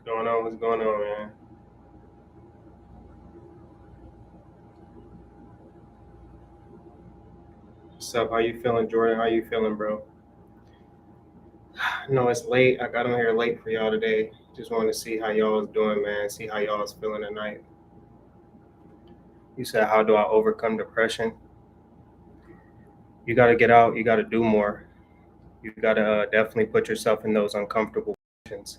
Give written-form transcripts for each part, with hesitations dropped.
Going on? What's going on, man? What's up? How you feeling, Jordan? How you feeling, bro? I know it's late. I got on here late for y'all today. Just wanted to see how y'all was doing, man. See how y'all was feeling tonight. You said, how do I overcome depression? You got to get out. You got to do more. You got to definitely put yourself in those uncomfortable positions.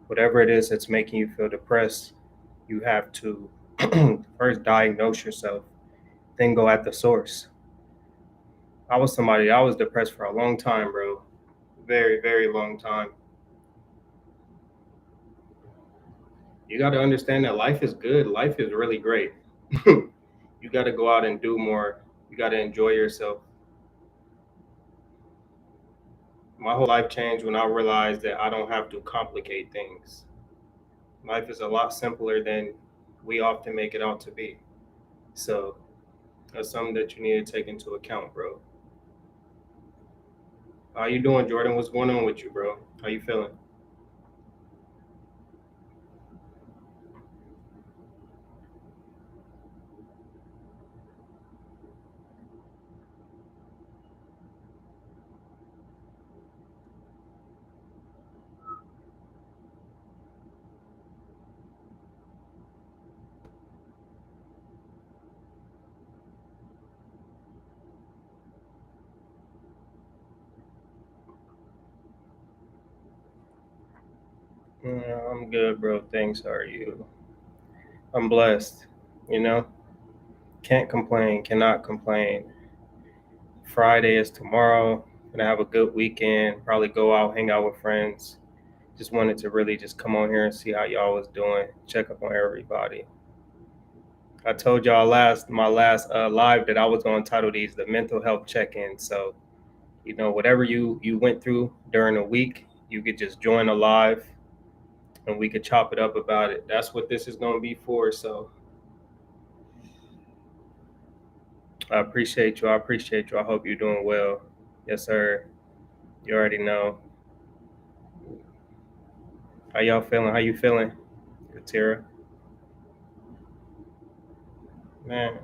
Whatever it is that's making you feel depressed, you have to first diagnose yourself, then go at the source. I was depressed for a long time, bro. Very, very long time. You got to understand that life is good. Life is really great. You got to go out and do more. You got to enjoy yourself. My whole life changed when I realized that I don't have to complicate things. Life is a lot simpler than we often make it out to be. So that's something that you need to take into account, bro. How you doing, Jordan? What's going on with you, bro? How you feeling? I'm good, bro. Thanks. How are you? I'm blessed. You know, can't complain. Cannot complain. Friday is tomorrow. Gonna have a good weekend. Probably go out, hang out with friends. Just wanted to really just come on here and see how y'all was doing. Check up on everybody. I told y'all my last live that I was gonna title these the mental health check-in. So whatever you went through during the week, you could just join a live and we could chop it up about it. That's what this is gonna be for. So I appreciate you. I appreciate you. I hope you're doing well. Yes, sir. You already know. How y'all feeling? How you feeling, Katira? Man.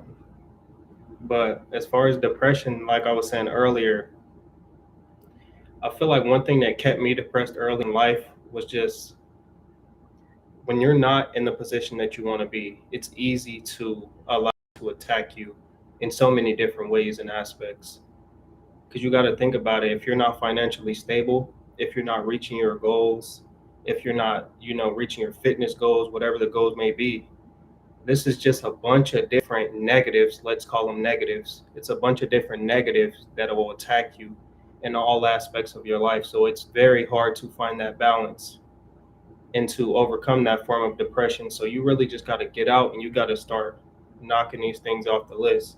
But as far as depression, like I was saying earlier, I feel like one thing that kept me depressed early in life was just when you're not in the position that you want to be, it's easy to allow to attack you in so many different ways and aspects. Because you got to think about it. If you're not financially stable, if you're not reaching your goals, if you're not, reaching your fitness goals, whatever the goals may be, this is just a bunch of different negatives. Let's call them negatives. It's a bunch of different negatives that will attack you in all aspects of your life. So it's very hard to find that balance and to overcome that form of depression. So you really just got to get out and you got to start knocking these things off the list.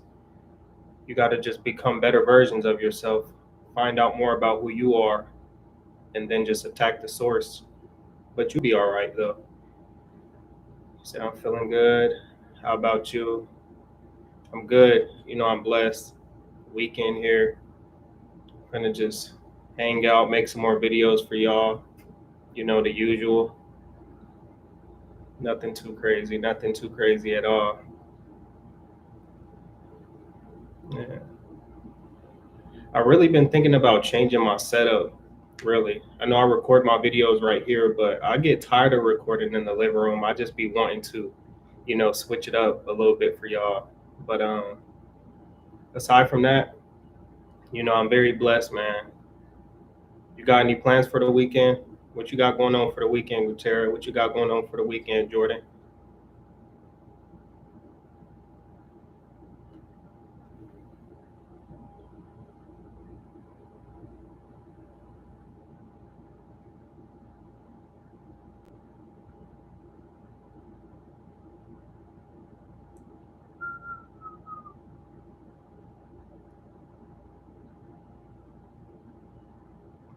You got to just become better versions of yourself, find out more about who you are, and then just attack the source. But you'll be all right, though. So I'm feeling good. How about you? I'm good. I'm blessed. Weekend here. Gonna just hang out, make some more videos for y'all. The usual. Nothing too crazy. Nothing too crazy at all. Yeah. I really been thinking about changing my setup. Really, I know I record my videos right here, but I get tired of recording in the living room. I just be wanting to, switch it up a little bit for y'all. But aside from that, I'm very blessed, man. You got any plans for the weekend? What you got going on for the weekend, Gutera? What you got going on for the weekend, Jordan?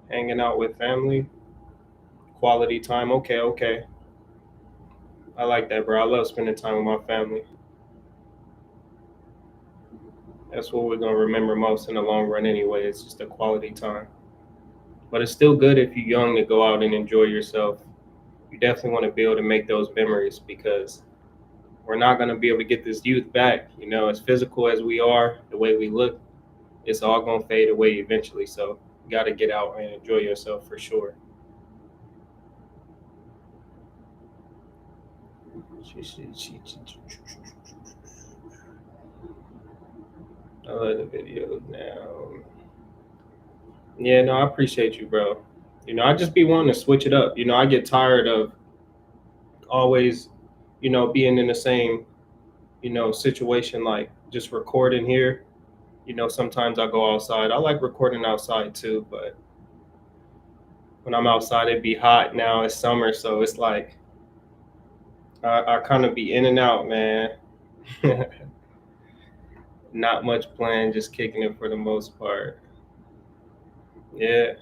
Hanging out with family, quality time. Okay, okay. I like that, bro. I love spending time with my family. That's what we're gonna remember most in the long run, anyway. It's just a quality time. But it's still good if you're young to go out and enjoy yourself. you definitely want to be able to make those memories because we're not going to be able to get this youth back. As physical as we are, the way we look, it's all going to fade away eventually. So you got to get out and enjoy yourself for sure. I love the videos now. Yeah, no, I appreciate you, bro. I just be wanting to switch it up. I get tired of always, being in the same, situation, like just recording here. Sometimes I go outside. I like recording outside too, but when I'm outside, it'd be hot now. It's summer, so it's like I kind of be in and out, man. Not much planned, just kicking it for the most part. Yeah,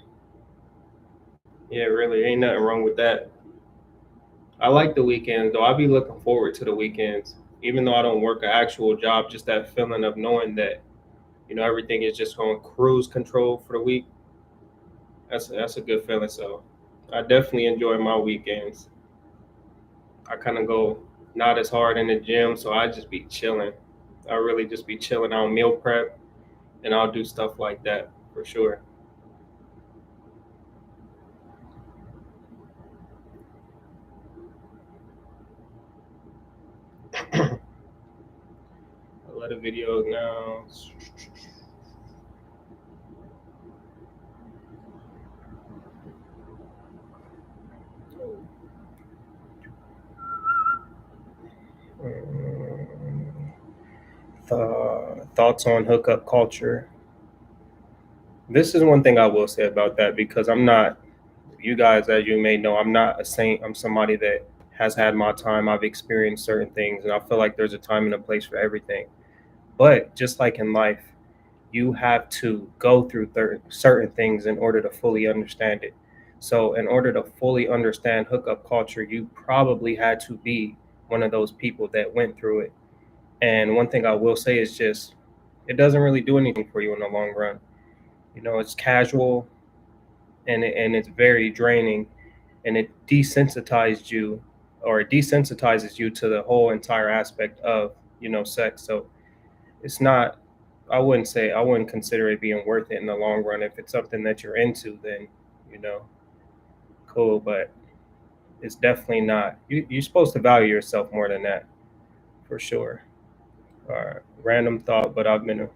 yeah, really, ain't nothing wrong with that. I like the weekends though. I be looking forward to the weekends, even though I don't work an actual job. Just that feeling of knowing that everything is just on cruise control for the week. That's a good feeling. So I definitely enjoy my weekends. I kind of go not as hard in the gym, so I just be chilling. I really just be chilling on meal prep, and I'll do stuff like that for sure. A lot of videos now. Thoughts on hookup culture. This is one thing I will say about that because I'm not, you guys, as you may know, I'm not a saint. I'm somebody that has had my time. I've experienced certain things, and I feel like there's a time and a place for everything. But just like in life, you have to go through certain things in order to fully understand it. So, in order to fully understand hookup culture, you probably had to be one of those people that went through it. And one thing I will say is just, it doesn't really do anything for you in the long run. It's casual and it's very draining, and it desensitized you, or it desensitizes you to the whole entire aspect of sex. So it's not, I wouldn't consider it being worth it in the long run. If it's something that you're into, then you know cool, but it's definitely not. You're supposed to value yourself more than that, for sure. Random thought, but I've been a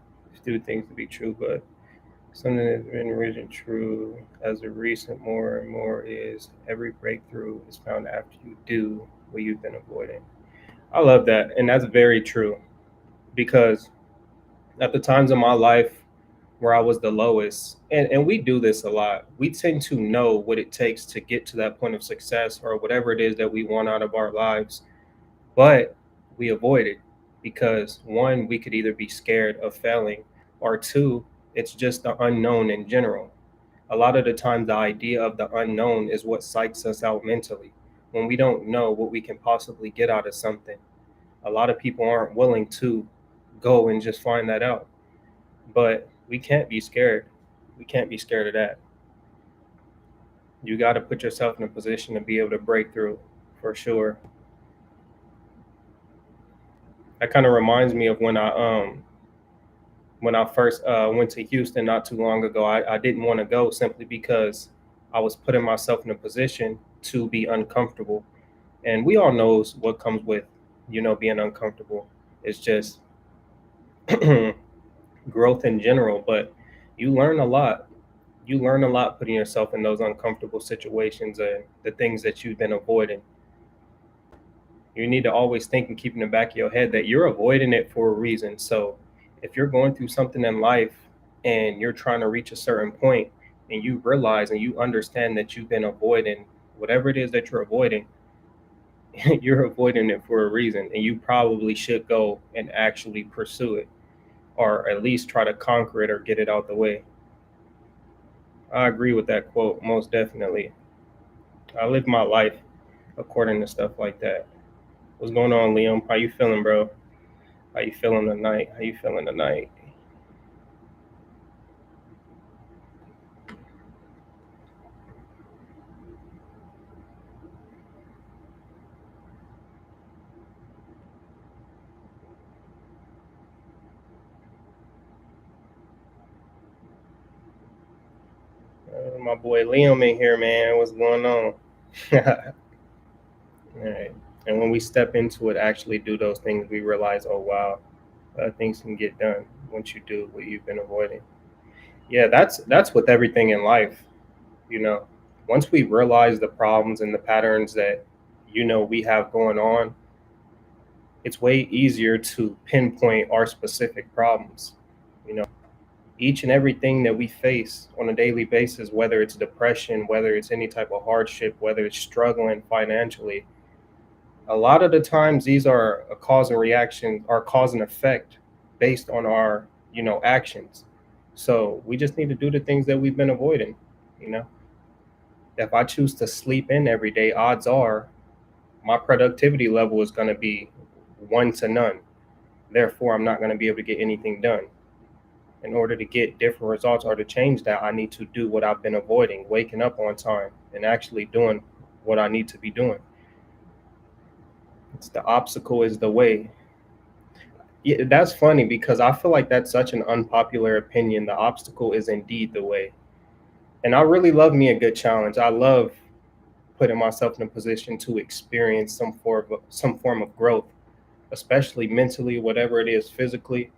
few things to be true, but something that's been risen true as of recent more and more is every breakthrough is found after you do what you've been avoiding. I love that, and that's very true because at the times of my life where I was the lowest, and we do this a lot, we tend to know what it takes to get to that point of success or whatever it is that we want out of our lives, but we avoid it because one, we could either be scared of failing, or two, it's just the unknown in general. A lot of the time, the idea of the unknown is what psychs us out mentally. When we don't know what we can possibly get out of something, a lot of people aren't willing to go and just find that out. But we can't be scared. We can't be scared of that. You got to put yourself in a position to be able to break through, for sure. That kind of reminds me of when I first went to Houston not too long ago. I didn't want to go simply because I was putting myself in a position to be uncomfortable, and we all knows what comes with being uncomfortable. It's just growth in general, but you learn a lot. You learn a lot putting yourself in those uncomfortable situations and the things that you've been avoiding. You need to always think and keep in the back of your head that you're avoiding it for a reason. So if you're going through something in life and you're trying to reach a certain point and you realize and you understand that you've been avoiding whatever it is that you're avoiding, you're avoiding it for a reason, and you probably should go and actually pursue it, or at least try to conquer it or get it out the way. I agree with that quote, most definitely. I live my life according to stuff like that. What's going on, Liam? How you feeling, bro? How you feeling tonight? How you feeling tonight? My boy Liam in here, man. What's going on? All right. And when we step into it, actually do those things, we realize, oh wow, things can get done once you do what you've been avoiding. Yeah, that's with everything in life. You know, once we realize the problems and the patterns that we have going on, it's way easier to pinpoint our specific problems. You know, each and everything that we face on a daily basis, whether it's depression, whether it's any type of hardship, whether it's struggling financially, a lot of the times these are a cause and reaction, or cause and effect based on our actions. So we just need to do the things that we've been avoiding. You know, if I choose to sleep in every day, odds are my productivity level is going to be one to none. Therefore, I'm not going to be able to get anything done. In order to get different results or to change that, I need to do what I've been avoiding, waking up on time and actually doing what I need to be doing. It's the obstacle is the way. Yeah, that's funny because I feel like that's such an unpopular opinion. The obstacle is indeed the way. And I really love me a good challenge. I love putting myself in a position to experience some form of growth, especially mentally, whatever it is, physically.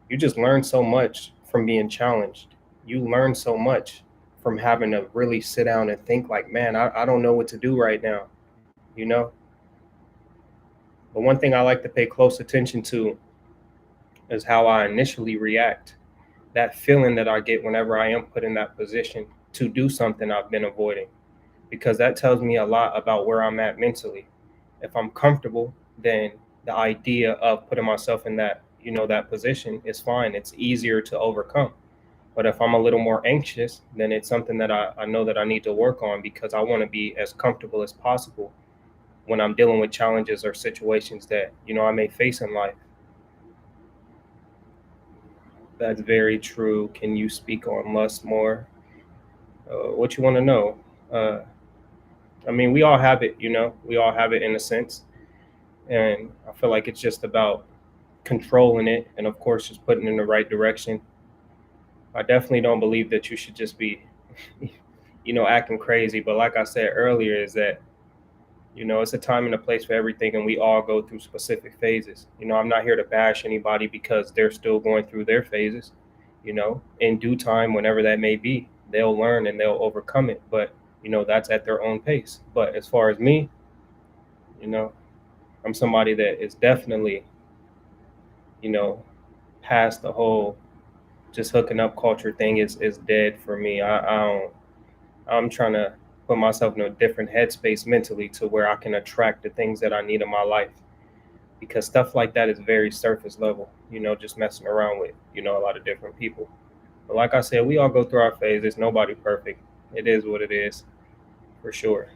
You just learn so much from being challenged. You learn so much from having to really sit down and think like, man, I don't know what to do right now, you know? But one thing I like to pay close attention to is how I initially react. That feeling that I get whenever I am put in that position to do something I've been avoiding, because that tells me a lot about where I'm at mentally. If I'm comfortable, then the idea of putting myself in that position is fine. It's easier to overcome. But if I'm a little more anxious, then it's something that I know that I need to work on because I want to be as comfortable as possible when I'm dealing with challenges or situations that I may face in life. That's very true. Can you speak on lust more? What you want to know? Uh, I mean, we all have it, we all have it in a sense. And I feel like it's just about controlling it and, of course, just putting it in the right direction. I definitely don't believe that you should just be, acting crazy. But like I said earlier, is that, it's a time and a place for everything, and we all go through specific phases. I'm not here to bash anybody because they're still going through their phases. In due time, whenever that may be, they'll learn and they'll overcome it. But, that's at their own pace. But as far as me, you know, I'm somebody that is definitely, you know, past the whole just hooking up culture thing is dead for me. I don't, I'm trying to put myself in a different headspace mentally to where I can attract the things that I need in my life, because stuff like that is very surface level, just messing around with, a lot of different people. But like I said, we all go through our phases. Nobody perfect. It is what it is, for sure.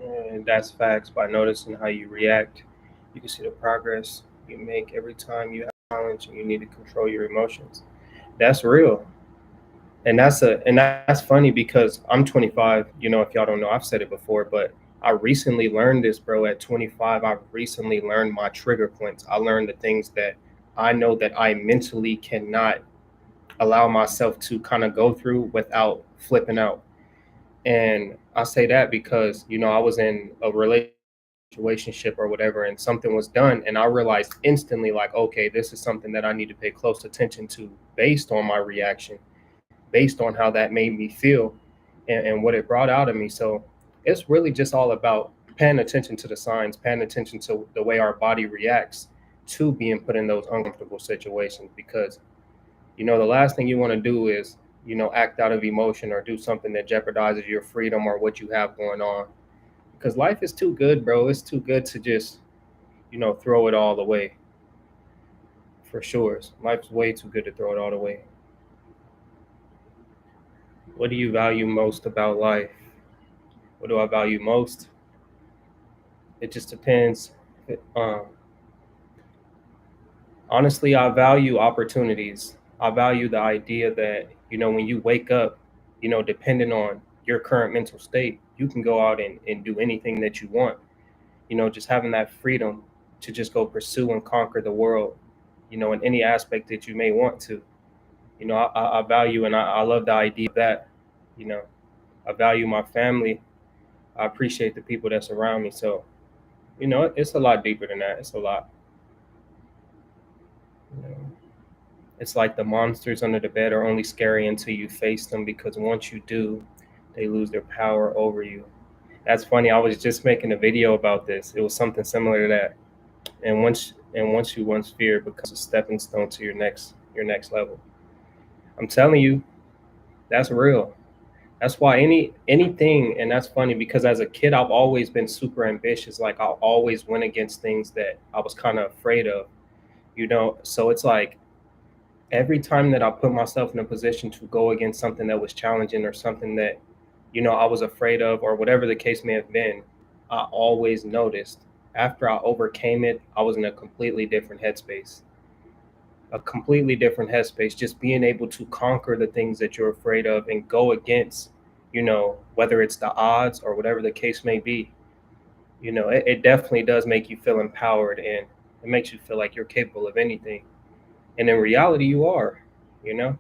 And that's facts. By noticing how you react, you can see the progress you make every time you have a challenge and you need to control your emotions. That's real. And that's funny because I'm 25. If y'all don't know, I've said it before, but I recently learned this, bro. At 25, I recently learned my trigger points. I learned the things that I know that I mentally cannot allow myself to kind of go through without flipping out. And I say that because I was in a relationship or whatever, and something was done, and I realized instantly, like, okay, this is something that I need to pay close attention to based on my reaction, based on how that made me feel, and what it brought out of me. So it's really just all about paying attention to the signs, paying attention to the way our body reacts to being put in those uncomfortable situations. Because the last thing you want to do is act out of emotion or do something that jeopardizes your freedom or what you have going on. Because life is too good, bro. It's too good to just throw it all away. For sure, life's way too good to throw it all away. What do you value most about life? What do I value most? It just depends. Um, Honestly, I value opportunities. I value the idea that, when you wake up, depending on your current mental state, you can go out and do anything that you want. Just having that freedom to just go pursue and conquer the world, in any aspect that you may want to. I value and I love the idea of that. You know, I value my family. I appreciate the people that's around me. So, it's a lot deeper than that. It's a lot. You know. It's like the monsters under the bed are only scary until you face them, because once you do, they lose their power over you. That's funny. I was just making a video about this. It was something similar to that. And once you once fear becomes a stepping stone to your next level. I'm telling you, that's real. That's why anything, and that's funny because as a kid I've always been super ambitious. Like I always went against things that I was kind of afraid of. So it's like every time that I put myself in a position to go against something that was challenging or something that, I was afraid of, or whatever the case may have been, I always noticed after I overcame it, I was in a completely different headspace. A completely different headspace, just being able to conquer the things that you're afraid of and go against, whether it's the odds or whatever the case may be. It definitely does make you feel empowered, and it makes you feel like you're capable of anything. And in reality, you are. You know,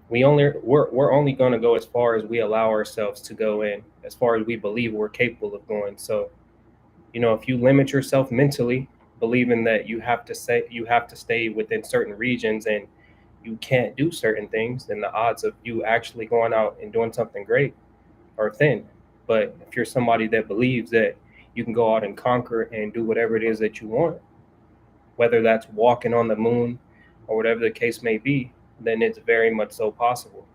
we're only going to go as far as we allow ourselves to go in, as far as we believe we're capable of going. So, if you limit yourself mentally, believing that you have to stay within certain regions and you can't do certain things, then the odds of you actually going out and doing something great are thin. But if you're somebody that believes that you can go out and conquer and do whatever it is that you want, whether that's walking on the moon or whatever the case may be, then it's very much so possible,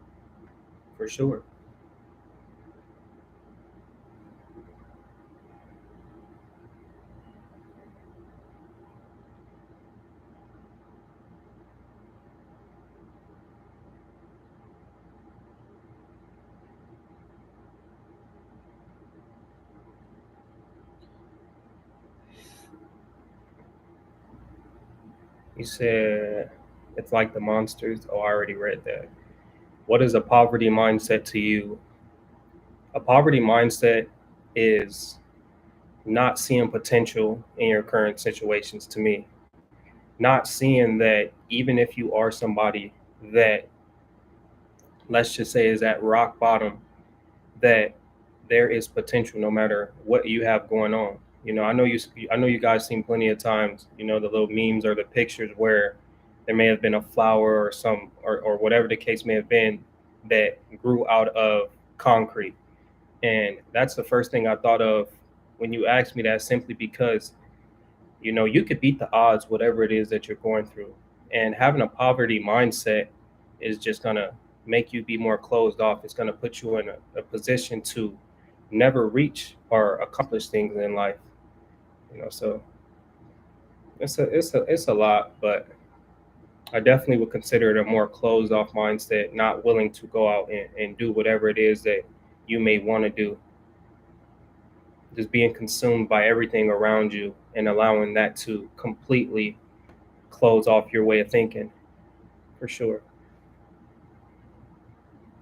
for sure. You said it's like the monsters. Oh, I already read that. What is a poverty mindset to you? A poverty mindset is not seeing potential in your current situations, to me. Not seeing that even if you are somebody that, let's just say, is at rock bottom, that there is potential no matter what you have going on. I know you guys seen plenty of times, the little memes or the pictures where there may have been a flower or or whatever the case may have been that grew out of concrete. And that's the first thing I thought of when you asked me that, simply because, you could beat the odds, whatever it is that you're going through. And having a poverty mindset is just going to make you be more closed off. It's going to put you in a position to never reach or accomplish things in life. So it's a lot, but I definitely would consider it a more closed off mindset, not willing to go out and do whatever it is that you may want to do. Just being consumed by everything around you and allowing that to completely close off your way of thinking, for sure.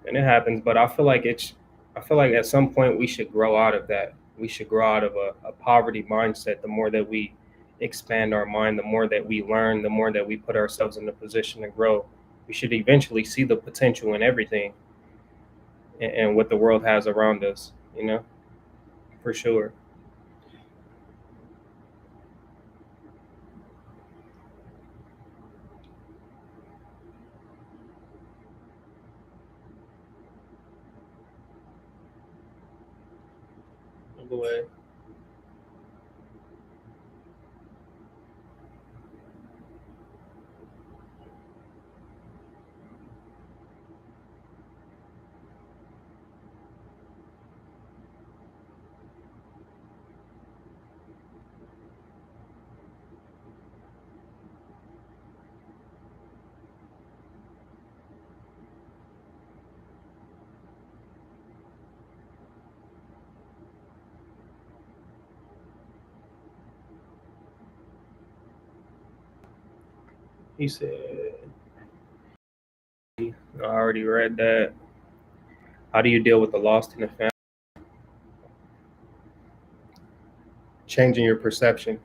And it happens, but I feel like at some point we should grow out of that. We should grow out of a poverty mindset. The more that we expand our mind, the more that we learn, the more that we put ourselves in a position to grow, we should eventually see the potential in everything, and what the world has around us, for sure. Go ahead. He said, I already read that. How do you deal with the loss in the family? Changing your perception.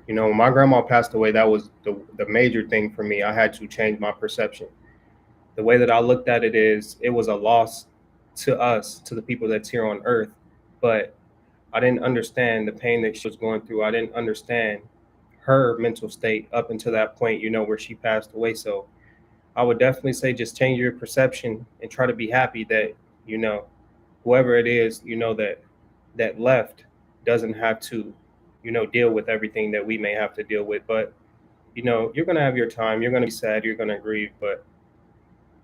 You know, when my grandma passed away, that was the major thing for me. I had to change my perception. The way that I looked at it is it was a loss to us, to the people that's here on earth. But I didn't understand the pain that she was going through. I didn't understand her mental state up until that point, where she passed away. So I would definitely say just change your perception and try to be happy that, you know, whoever it is, that left doesn't have to, deal with everything that we may have to deal with. But, you're gonna have your time, you're gonna be sad, you're gonna grieve, but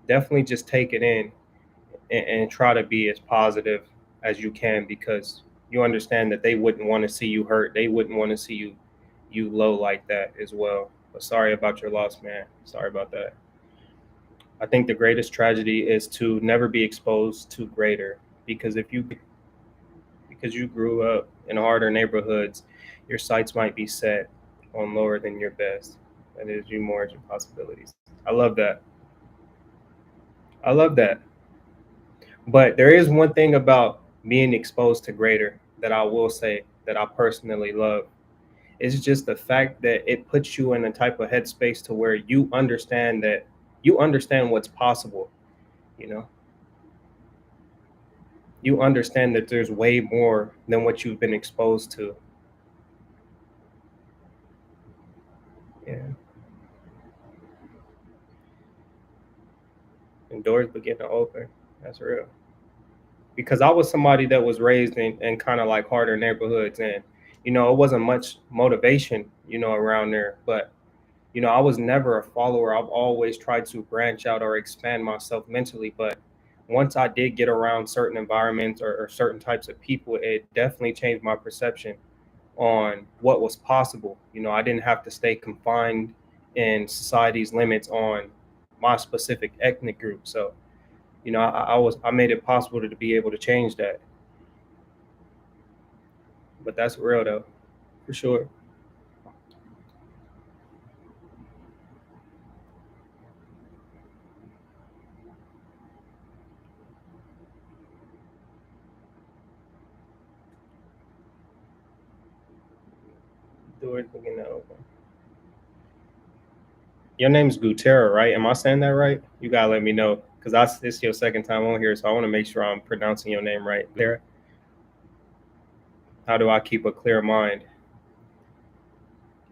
definitely just take it in and try to be as positive as you can because you understand that they wouldn't want to see you hurt. They wouldn't want to see you low like that as well. But sorry about your loss, man. Sorry about that. I think the greatest tragedy is to never be exposed to greater because because you grew up in harder neighborhoods, your sights might be set on lower than your best. That is you margin possibilities. I love that. I love that. But there is one thing about being exposed to greater that I will say that I personally love. It's just the fact that it puts you in a type of headspace to where you understand what's possible, you know. You understand that there's way more than what you've been exposed to. Yeah. And doors begin to open. That's real. Because I was somebody that was raised in kind of like harder neighborhoods and it wasn't much motivation, around there. But I was never a follower. I've always tried to branch out or expand myself mentally. But once I did get around certain environments or certain types of people, it definitely changed my perception on what was possible. I didn't have to stay confined in society's limits on my specific ethnic group. So, I made it possible to be able to change that. But that's real though, for sure. Doors begin to open. Your name's Gutera, right? Am I saying that right? You gotta let me know because this your second time on here, so I want to make sure I'm pronouncing your name right. There. How do I keep a clear mind?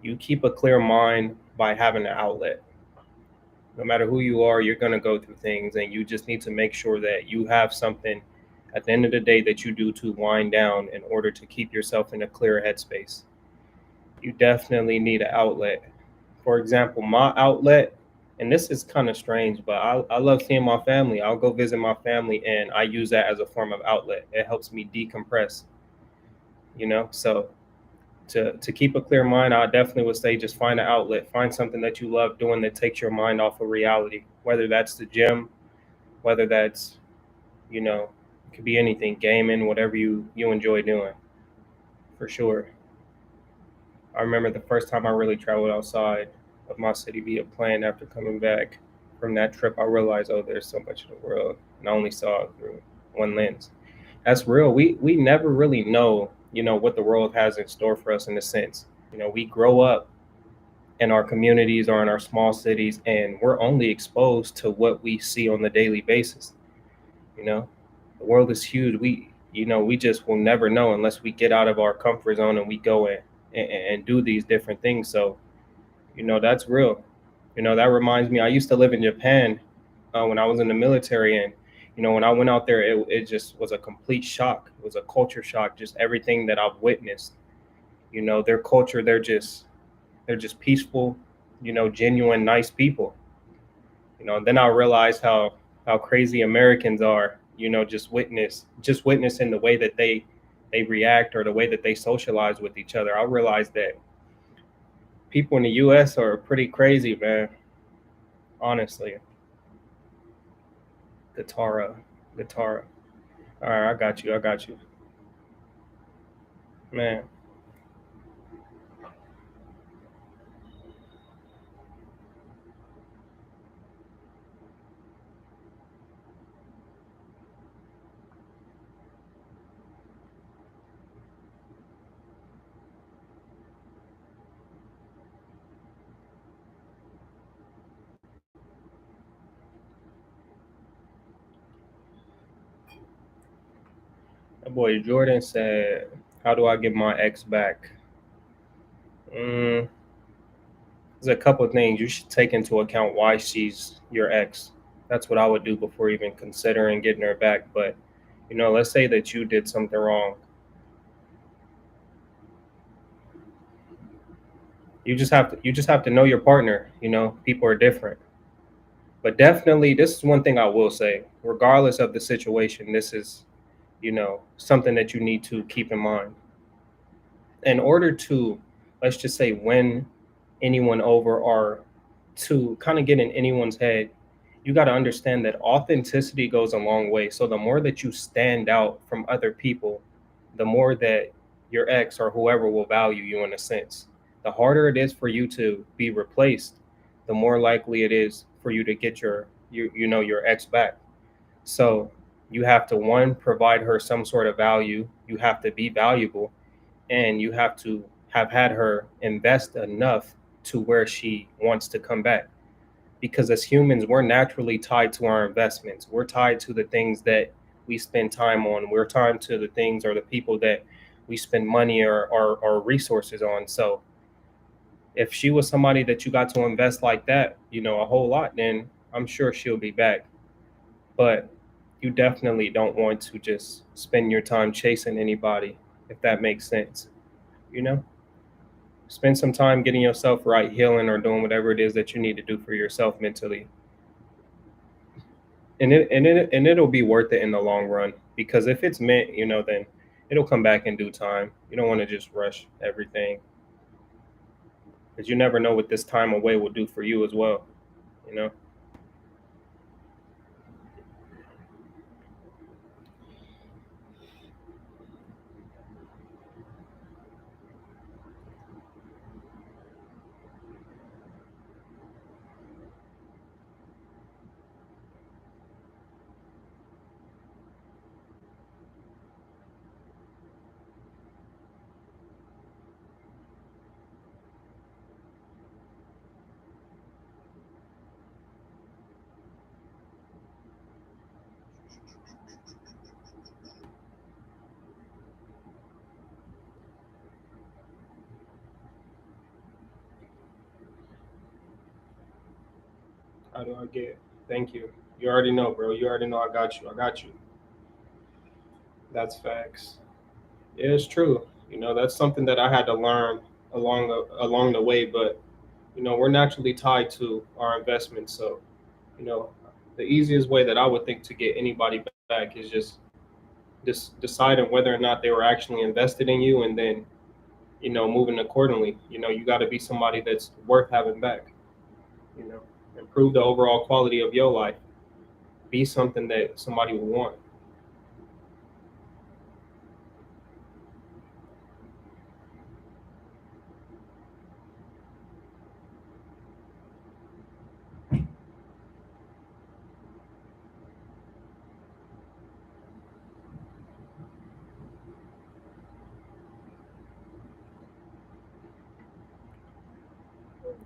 You keep a clear mind by having an outlet. No matter who you are, you're gonna go through things, and you just need to make sure that you have something at the end of the day that you do to wind down in order to keep yourself in a clear headspace. You definitely need an outlet. For example, my outlet, and this is kind of strange, but I love seeing my family. I'll go visit my family and I use that as a form of outlet. It helps me decompress, So to keep a clear mind, I definitely would say just find an outlet, find something that you love doing that takes your mind off of reality, whether that's the gym, whether that's, it could be anything, gaming, whatever you enjoy doing, for sure. I remember the first time I really traveled outside of my city via plane after coming back from that trip. I realized, oh, there's so much in the world, and I only saw it through one lens. That's real. We never really know, what the world has in store for us in a sense. We grow up in our communities or in our small cities, and we're only exposed to what we see on the daily basis. You know, the world is huge. We just will never know unless we get out of our comfort zone and we go in and do these different things. So, that's real. That reminds me, I used to live in Japan when I was in the military. And, when I went out there, it just was a complete shock. It was a culture shock, just everything that I've witnessed. Their culture, they're just peaceful, genuine, nice people. And then I realized how crazy Americans are. Just witnessing the way that they react or the way that they socialize with each other. I realized that people in the U.S. are pretty crazy, man. Honestly, Guitarra, Guitarra. All right, I got you. I got you, man. Boy Jordan said, "How do I get my ex back?" Mm, there's a couple of things you should take into account why she's your ex. That's what I would do before even considering getting her back. But let's say that you did something wrong. You just have to know your partner. People are different. But definitely, this is one thing I will say. Regardless of the situation, this is something that you need to keep in mind. In order to, let's just say, win anyone over or to kind of get in anyone's head, you got to understand that authenticity goes a long way. So the more that you stand out from other people, the more that your ex or whoever will value you in a sense. The harder it is for you to be replaced, the more likely it is for you to get your ex back. So you have to, one, provide her some sort of value. You have to be valuable, and you have to have had her invest enough to where she wants to come back. Because as humans, we're naturally tied to our investments. We're tied to the things that we spend time on. We're tied to the things or the people that we spend money or resources on. So if she was somebody that you got to invest like that, a whole lot, then I'm sure she'll be back. But you definitely don't want to just spend your time chasing anybody, if that makes sense. You know? Spend some time getting yourself right, healing, or doing whatever it is that you need to do for yourself mentally, and it'll be worth it in the long run. Because if it's meant, then it'll come back in due time. You don't want to just rush everything, because you never know what this time away will do for you as well. You know. How do I get? Thank you. You already know, bro. You already know I got you. I got you. That's facts. Yeah, it's true. That's something that I had to learn along the way. But we're naturally tied to our investments. So you know, the easiest way that I would think to get anybody back is just deciding whether or not they were actually invested in you, and then moving accordingly. You got to be somebody that's worth having back. You know, improve the overall quality of your life. Be something that somebody will want.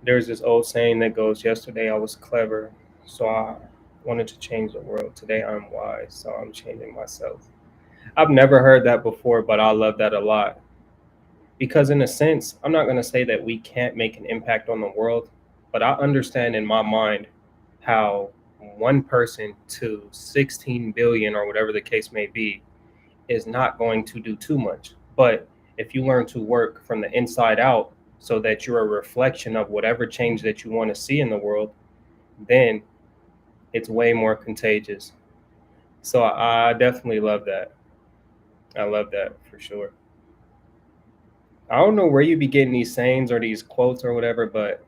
There's this old saying that goes, "Yesterday I was clever, so I wanted to change the world. Today I'm wise, so I'm changing myself." I've never heard that before, but I love that a lot. Because in a sense, I'm not going to say that we can't make an impact on the world, but I understand in my mind how one person to 16 billion or whatever the case may be is not going to do too much. But if you learn to work from the inside out so that you're a reflection of whatever change that you want to see in the world, then it's way more contagious. So I definitely love that. I love that for sure. I don't know where you be getting these sayings or these quotes or whatever, but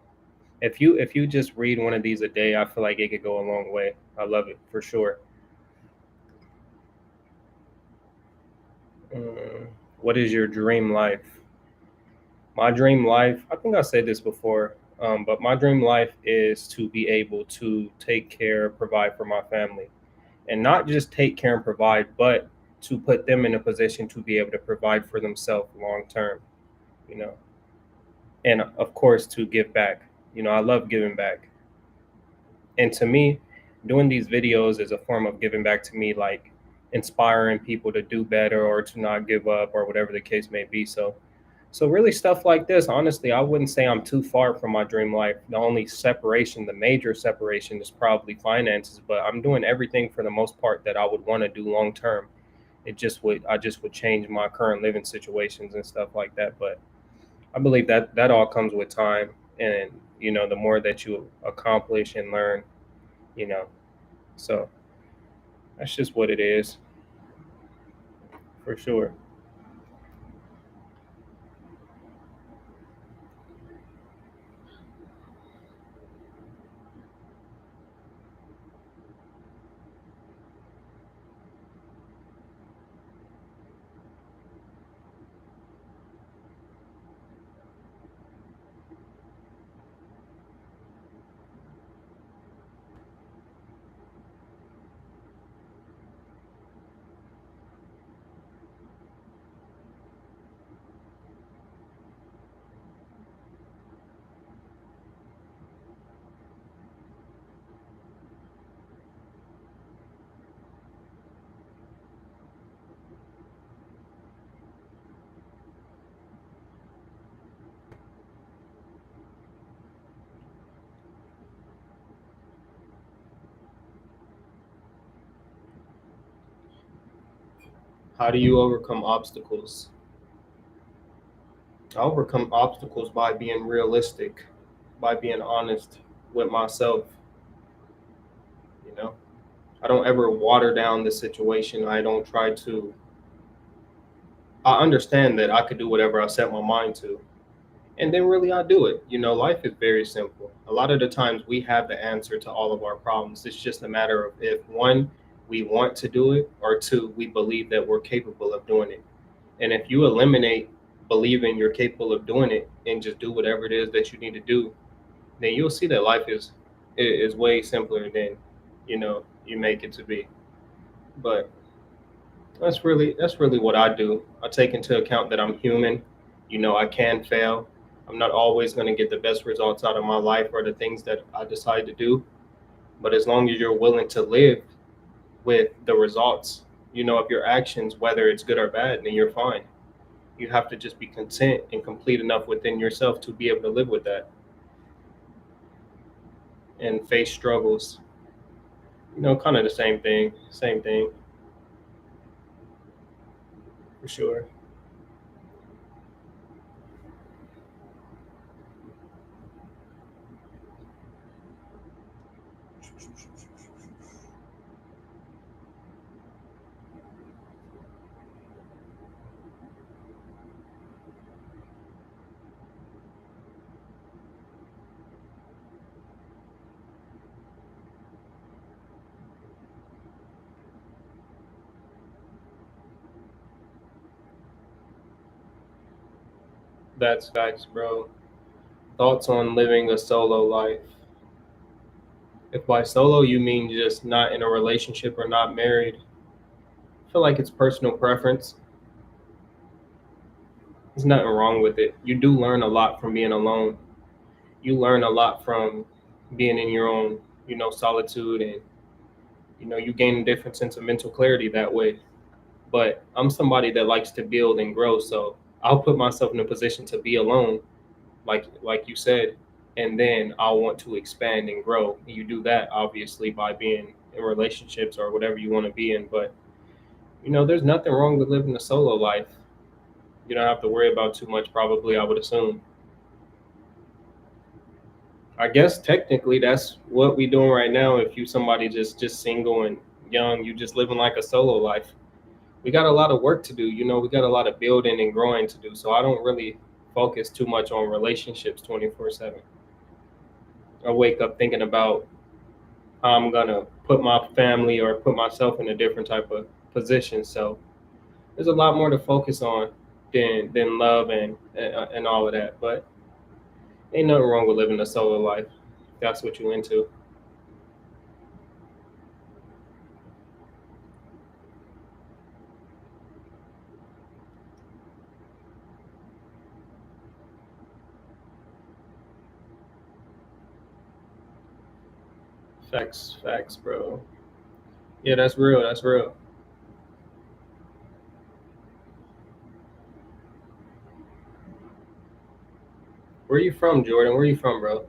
if you just read one of these a day, I feel like it could go a long way. I love it for sure. Mm, what is your dream life? My dream life, I think I said this before, but my dream life is to be able to take care, provide for my family, and not just take care and provide, but to put them in a position to be able to provide for themselves long term. You know, and of course to give back. I love giving back. And to me, doing these videos is a form of giving back to me. Like, inspiring people to do better or to not give up or whatever the case may be. So really stuff like this, honestly, I wouldn't say I'm too far from my dream life. The only separation, the major separation is probably finances, but I'm doing everything for the most part that I would want to do long term. I just would change my current living situations and stuff like that. But I believe that that all comes with time, and the more that you accomplish and learn, you know. So that's just what it is, for sure. How do you overcome obstacles? I overcome obstacles by being realistic, by being honest with myself. You know, I don't ever water down the situation. I don't try to. I understand that I could do whatever I set my mind to, and then really I do it. Life is very simple. A lot of the times we have the answer to all of our problems. It's just a matter of, if one, we want to do it, or two, we believe that we're capable of doing it. And if you eliminate believing you're capable of doing it and just do whatever it is that you need to do, then you'll see that life is way simpler than you make it to be. But that's really what I do. I take into account that I'm human. I can fail. I'm not always going to get the best results out of my life or the things that I decide to do. But as long as you're willing to live with the results, of your actions, whether it's good or bad, then you're fine. You have to just be content and complete enough within yourself to be able to live with that and face struggles. Kind of the same thing. Same thing, for sure. That's facts, bro. Thoughts on living a solo life? If by solo you mean just not in a relationship or not married, I feel like it's personal preference. There's nothing wrong with it. You do learn a lot from being alone. You learn a lot from being in your own, solitude, and you gain a different sense of mental clarity that way. But I'm somebody that likes to build and grow, so I'll put myself in a position to be alone, like you said, and then I'll want to expand and grow. You do that obviously by being in relationships or whatever you want to be in, but there's nothing wrong with living a solo life. You don't have to worry about too much, probably, I would assume. I guess technically that's what we doing right now. If you somebody just single and young, you just living like a solo life. We got a lot of work to do. We got a lot of building and growing to do. So I don't really focus too much on relationships 24/7. I wake up thinking about how I'm gonna put my family or put myself in a different type of position. So there's a lot more to focus on than love and all of that. But ain't nothing wrong with living a solo life. If that's what you into. Facts, bro. Yeah, that's real. That's real. Where you from, Jordan? Where you from, bro?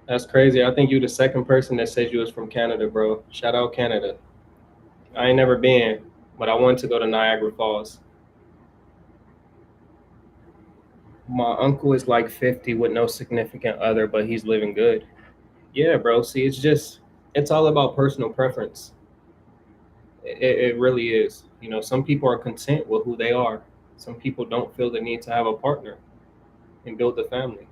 That's crazy. I think you the second person that says you was from Canada, bro. Shout out Canada. I ain't never been, but I want to go to Niagara Falls. My uncle is like 50 with no significant other, but he's living good. Yeah, bro. See, it's all about personal preference. It really is. You know, some people are content with who they are. Some people don't feel the need to have a partner and build a family.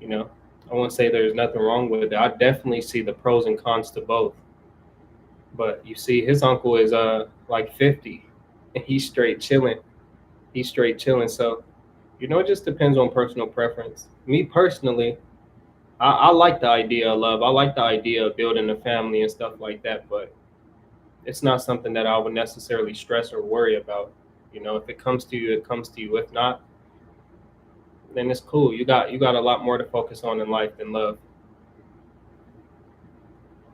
You know, I won't say there's nothing wrong with it. I definitely see the pros and cons to both. But you see, his uncle is like 50, and he's straight chilling. He's straight chilling. So it just depends on personal preference. Me personally, I like the idea of love. I like the idea of building a family and stuff like that. But it's not something that I would necessarily stress or worry about. If it comes to you, it comes to you. If not, then it's cool. You got a lot more to focus on in life than love.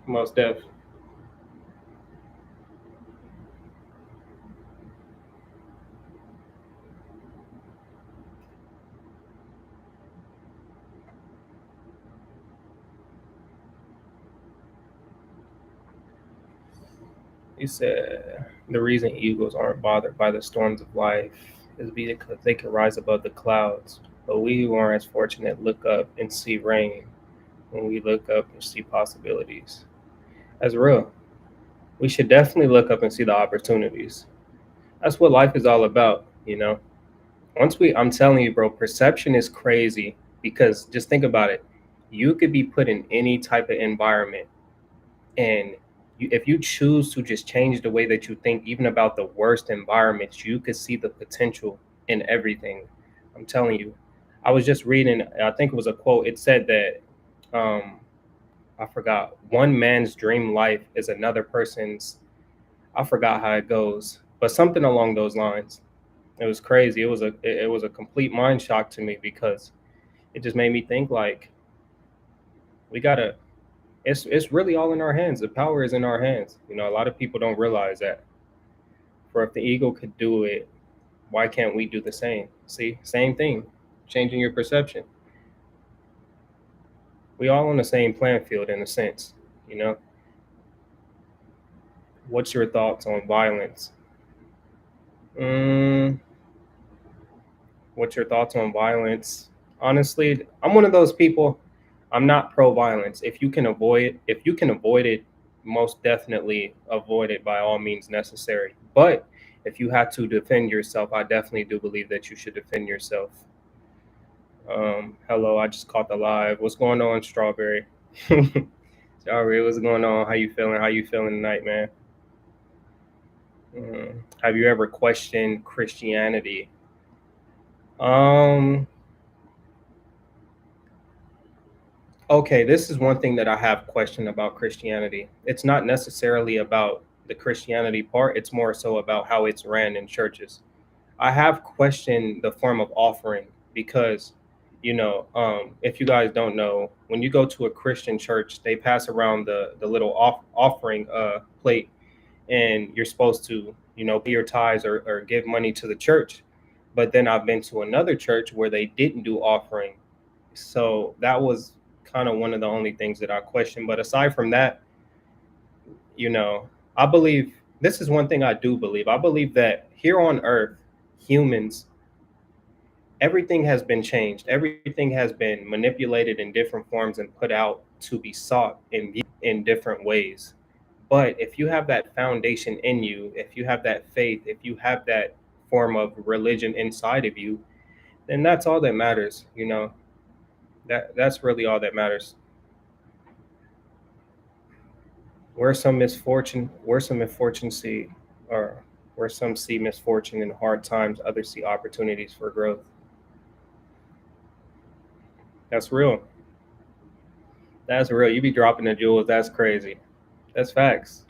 Most def. He said the reason eagles aren't bothered by the storms of life is because they can rise above the clouds. But we who aren't as fortunate look up and see rain. When we look up and see possibilities. That's real. We should definitely look up and see the opportunities. That's what life is all about. I'm telling you, bro, perception is crazy because just think about it. You could be put in any type of environment, and if you choose to just change the way that you think, even about the worst environments, you could see the potential in everything. I'm telling you. I was just reading, I think it was a quote. It said that, I forgot, one man's dream life is another person's, I forgot how it goes, but something along those lines. It was crazy. It was a complete mind shock to me because it just made me think like we gotta. It's really all in our hands. The power is in our hands. A lot of people don't realize that. For if the ego could do it, why can't we do the same? See, same thing. Changing your perception. We all on the same playing field in a sense. You know. What's your thoughts on violence? Mm, what's your thoughts on violence? Honestly, I'm one of those people. I'm not pro violence. If you can avoid it, most definitely avoid it by all means necessary. But if you have to defend yourself, I definitely do believe that you should defend yourself. Hello, I just caught the live. What's going on, Strawberry? Strawberry, what's going on? How you feeling? How you feeling tonight, man? Have you ever questioned Christianity? Um, Okay, this is one thing that I have questioned about Christianity. It's not necessarily about the Christianity part, it's more so about how it's ran in churches. I have questioned the form of offering because, if you guys don't know, when you go to a Christian church, they pass around the little offering plate, and you're supposed to, pay your tithes or give money to the church. But then I've been to another church where they didn't do offering, so that was kind of one of the only things that I question. But aside from that, you know, I believe this is one thing I do believe. I believe that here on earth, humans, everything has been changed. Everything has been manipulated in different forms and put out to be sought and viewed in different ways. But if you have that foundation in you, if you have that faith, if you have that form of religion inside of you, then that's all that matters. That's really all that matters. Where some misfortune see, or where some see misfortune in hard times, others see opportunities for growth. That's real. That's real. You be dropping the jewels. That's crazy. That's facts.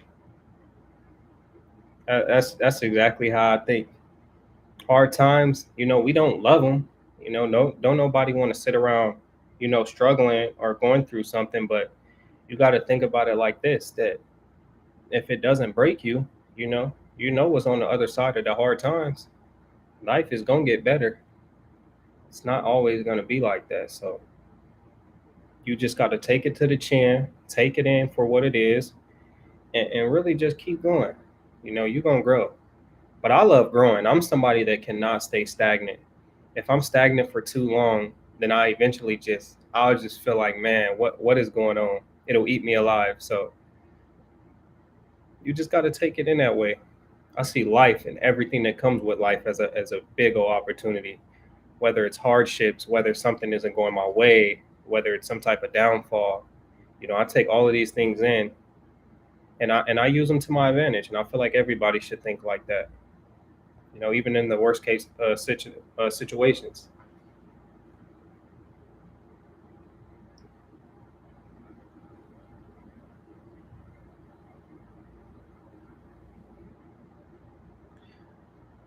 That's exactly how I think. Hard times, we don't love them. No, don't nobody want to sit around, struggling or going through something. But you got to think about it like this: that if it doesn't break you, you know what's on the other side of the hard times. Life is gonna get better. It's not always gonna be like that. So you just got to take it to the chin, take it in for what it is, and really just keep going. You're gonna grow. But I love growing. I'm somebody that cannot stay stagnant. If I'm stagnant for too long, then I'll just feel like, man, what is going on? It'll eat me alive. So you just got to take it in that way. I see life and everything that comes with life as a big old opportunity. Whether it's hardships, whether something isn't going my way, whether it's some type of downfall, I take all of these things in, and I use them to my advantage. And I feel like everybody should think like that. Even in the worst case situations.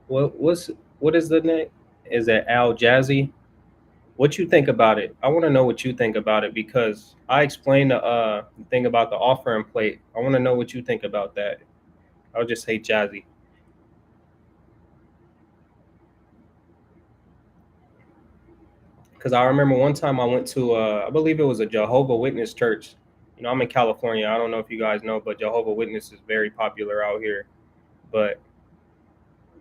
What is the name? Is it Al Jazzy? What you think about it? I want to know what you think about it because I explained the thing about the offering plate. I want to know what you think about that. I'll just say Jazzy because I remember one time I went to I believe it was a Jehovah Witness church. I'm in California. I don't know if you guys know, but Jehovah Witness is very popular out here. But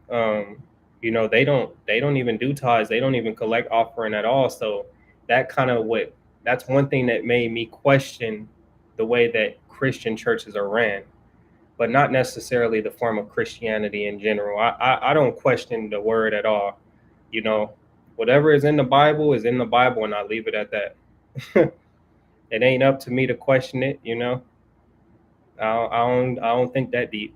um, they don't even do tithes. They don't even collect offering at all. So that kind of what that's one thing that made me question the way that Christian churches are ran, but not necessarily the form of Christianity in general. I don't question the word at all. You know, whatever is in the Bible is in the Bible, and I leave it at that. It ain't up to me to question it. I don't think that deep.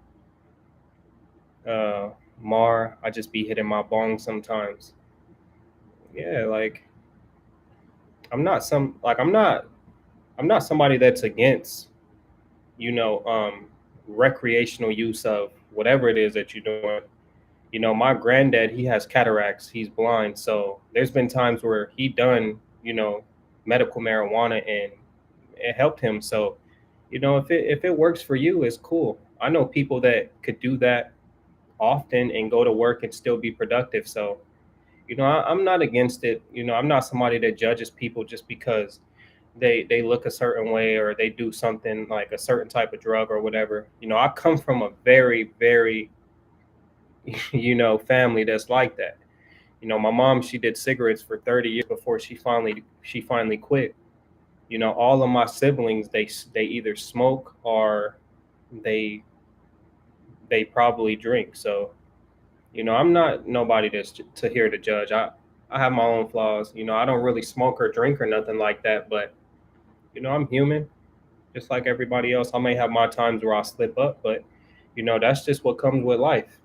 Uh, Mar, I just be hitting my bong sometimes. Yeah, like I'm not somebody that's against, you know, um recreational use of whatever it is that you're doing. My granddad, he has cataracts, he's blind, so there's been times where he done, medical marijuana and it helped him. So, if it works for you, it's cool. I know people that could do that often and go to work and still be productive. So, I'm not against it. I'm not somebody that judges people just because they look a certain way or they do something like a certain type of drug or whatever. I come from a very, very, family that's like that. My mom, she did cigarettes for 30 years before she finally quit. All of my siblings, they either smoke or they they probably drink. So, I'm not nobody that's to here to judge. I have my own flaws. I don't really smoke or drink or nothing like that, but I'm human, just like everybody else. I may have my times where I slip up, but that's just what comes with life.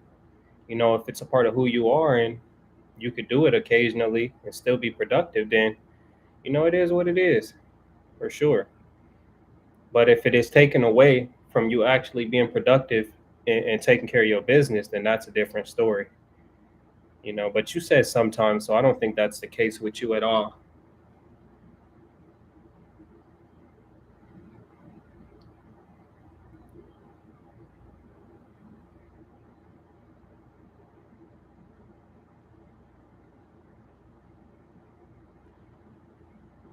If it's a part of who you are and you could do it occasionally and still be productive, then it is what it is, for sure. But if it is taken away from you actually being productive and taking care of your business, then that's a different story. But you said sometimes, so I don't think that's the case with you at all.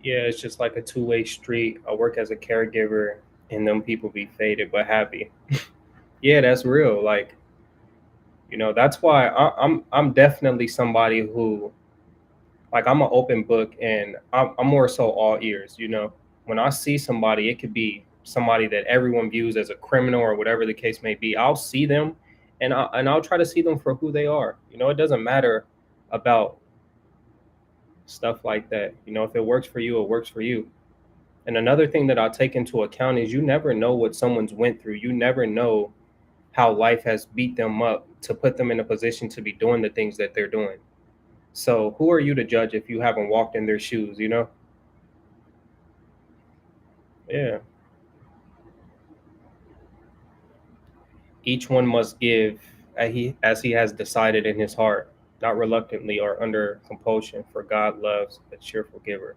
Yeah, it's just like a two-way street. I work as a caregiver, and them people be faded but happy. Yeah, that's real. Like, that's why I'm definitely somebody who, like, I'm an open book, and I'm more so all ears. When I see somebody, it could be somebody that everyone views as a criminal or whatever the case may be. I'll see them, and I'll try to see them for who they are. It doesn't matter about stuff like that. If it works for you, it works for you. And another thing that I'll take into account is you never know what someone's went through. You never know how life has beat them up to put them in a position to be doing the things that they're doing. So who are you to judge if you haven't walked in their shoes? Yeah. Each one must give as he has decided in his heart. not reluctantly or under compulsion, for God loves a cheerful giver.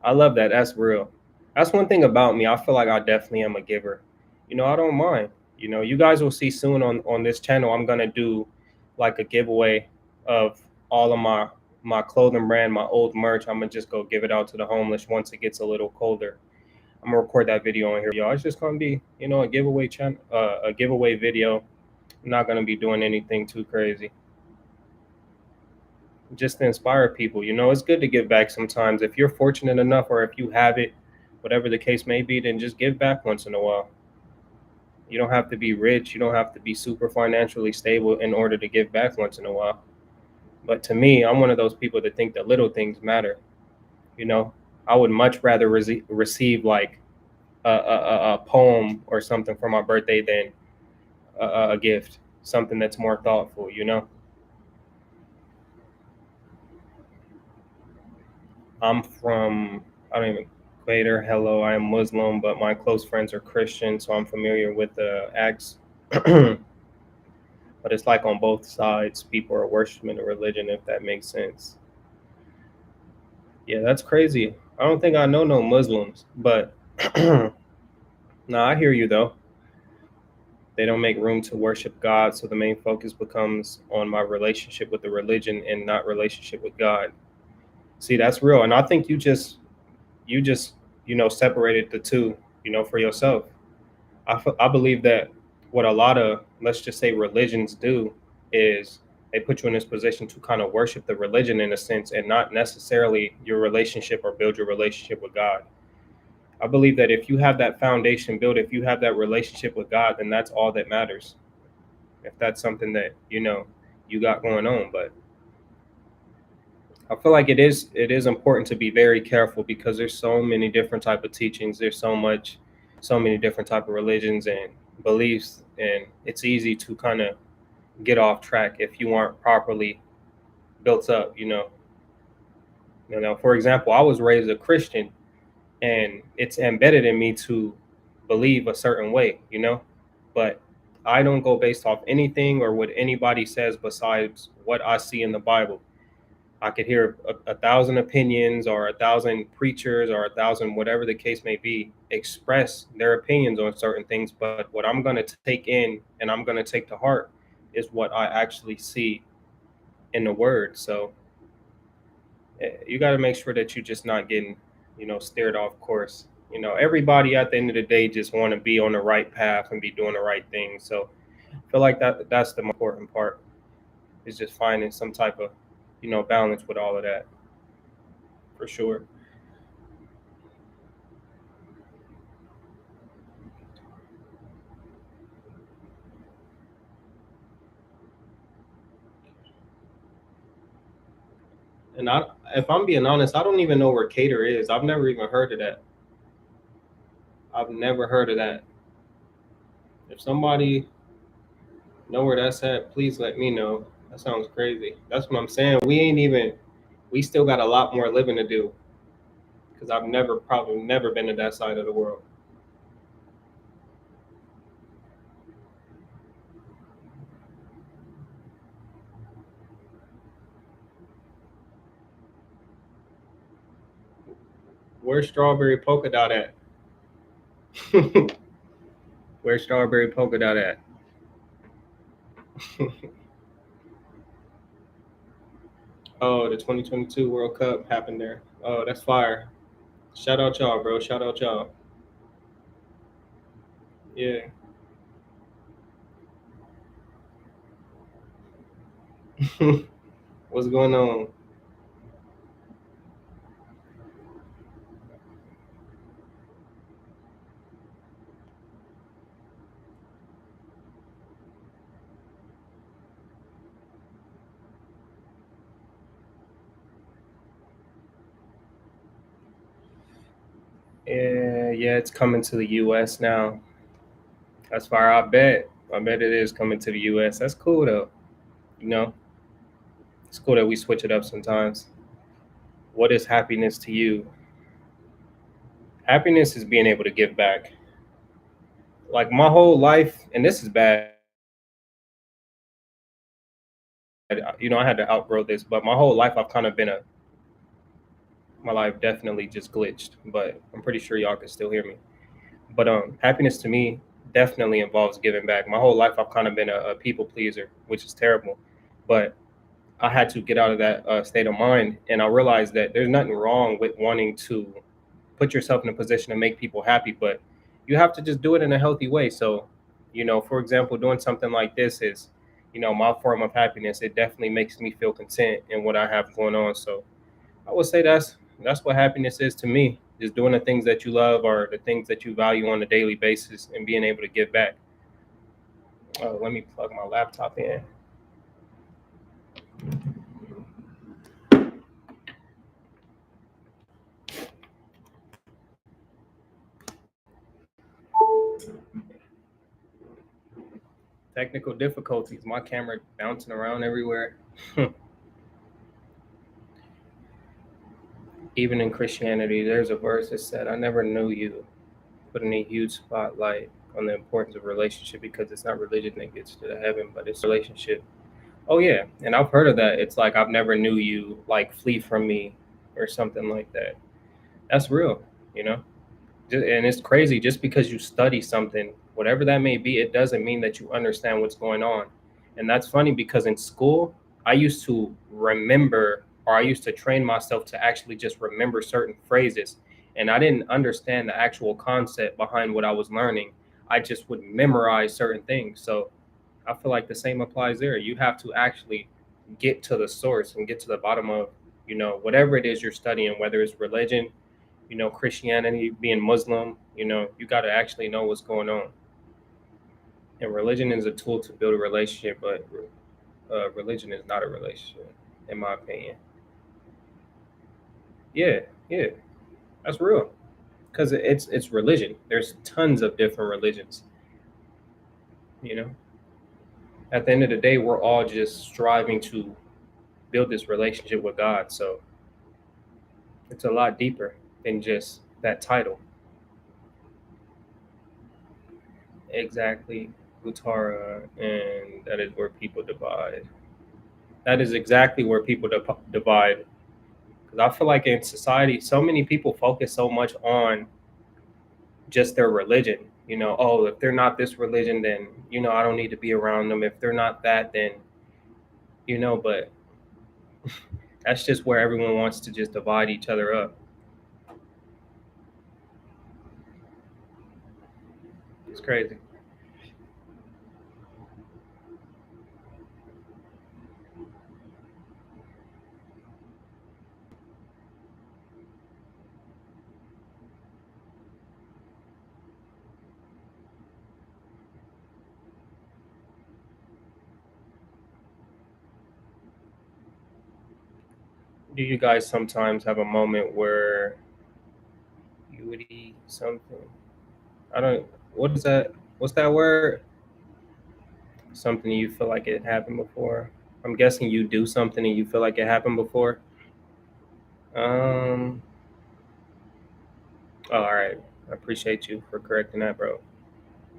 I love that. That's real. That's one thing about me. I feel like I definitely am a giver. I don't mind. You guys will see soon on this channel. I'm gonna do like a giveaway of all of my clothing brand, my old merch. I'm gonna just go give it out to the homeless once it gets a little colder. I'm gonna record that video on here, y'all. It's just gonna be, a giveaway channel, a giveaway video. I'm not gonna be doing anything too crazy. Just to inspire people. It's good to give back sometimes. If you're fortunate enough, or if you have it, whatever the case may be, then just give back once in a while. You don't have to be rich. You don't have to be super financially stable in order to give back once in a while. But to me, I'm one of those people that think that little things matter. You know, I would much rather receive like a poem or something for my birthday than a gift, something that's more thoughtful. I'm from, I don't even, Equator. Hello, I am Muslim, but my close friends are Christian, so I'm familiar with the acts. But it's like on both sides, people are worshiping a religion, if that makes sense. Yeah, that's crazy. I don't think I know no Muslims, but no, I hear you though. They don't make room to worship God, so the main focus becomes on my relationship with the religion and not relationship with God. See, that's real, and I think you just separated the two, for yourself. I believe that what a lot of, let's just say, religions do is they put you in this position to kind of worship the religion in a sense, and not necessarily your relationship or build your relationship with God. I believe that if you have that foundation built, if you have that relationship with God, then that's all that matters. If that's something that you got going on. But I feel like it is important to be very careful, because there's so many different type of teachings. There's so many different type of religions and beliefs, and it's easy to kind of get off track if you aren't properly built up. For example, I was raised a Christian, and it's embedded in me to believe a certain way. But I don't go based off anything or what anybody says besides what I see in the Bible. I could hear a thousand opinions, or a thousand preachers, or a thousand, whatever the case may be, express their opinions on certain things. But what I'm going to take in and I'm going to take to heart is what I actually see in the word. So you got to make sure that you're just not getting, steered off course. Everybody at the end of the day just want to be on the right path and be doing the right thing. So I feel like that's the important part, is just finding some type of, balance with all of that, for sure. And if I'm being honest, I don't even know where Cater is. I've never even heard of that. I've never heard of that. If somebody know where that's at, please let me know. That sounds crazy. That's what I'm saying. We still got a lot more living to do, because I've probably never been to that side of the world. Where's Strawberry Polka Dot at? Where's Strawberry Polka Dot at? Oh, the 2022 World Cup happened there. Oh, that's fire. Shout out y'all, bro. Shout out y'all. Yeah. What's going on? Yeah, it's coming to the U.S. now. That's fire. I bet. I bet it is coming to the U.S. That's cool though. You know, it's cool that we switch it up sometimes. What is happiness to you? Happiness is being able to give back. Like my whole life, and this is bad. I had to outgrow this, but my whole life I've kind of been a my life definitely just glitched, but I'm pretty sure y'all can still hear me. But happiness to me definitely involves giving back. My whole life I've kind of been a people pleaser, which is terrible. But I had to get out of that state of mind, and I realized that there's nothing wrong with wanting to put yourself in a position to make people happy, but you have to just do it in a healthy way. So, for example, doing something like this is, my form of happiness. It definitely makes me feel content in what I have going on. So I would say that's what happiness is to me. Just doing the things that you love or the things that you value on a daily basis and being able to give back. Let me plug my laptop in. Technical difficulties. My camera bouncing around everywhere. Even in Christianity, there's a verse that said, "I never knew you," putting a huge spotlight on the importance of relationship because it's not religion that gets to the heaven, but it's relationship. Oh yeah, and I've heard of that. It's like I've never knew you, like flee from me, or something like that. That's real, you know. And it's crazy. Just because you study something, whatever that may be, it doesn't mean that you understand what's going on. And that's funny because in school, I used to remember, or I used to train myself to actually just remember certain phrases. And I didn't understand the actual concept behind what I was learning. I just would memorize certain things. So I feel like the same applies there. You have to actually get to the source and get to the bottom of, whatever it is you're studying, whether it's religion, Christianity, being Muslim, you got to actually know what's going on. And religion is a tool to build a relationship, but religion is not a relationship, in my opinion. Yeah, yeah, that's real. Because it's religion. There's tons of different religions. You know, at the end of the day, we're all just striving to build this relationship with God. So it's a lot deeper than just that title. Exactly, Utara, and that is where people divide. That is exactly where people divide. Because I feel like in society, so many people focus so much on just their religion. Oh, if they're not this religion, then I don't need to be around them. If they're not that, then But that's just where everyone wants to just divide each other up. It's crazy. Do you guys sometimes have a moment where you would eat something? I don't. What is that? What's that word? Something you feel like it happened before. I'm guessing you do something and you feel like it happened before. Um. Oh, all right. I appreciate you for correcting that, bro.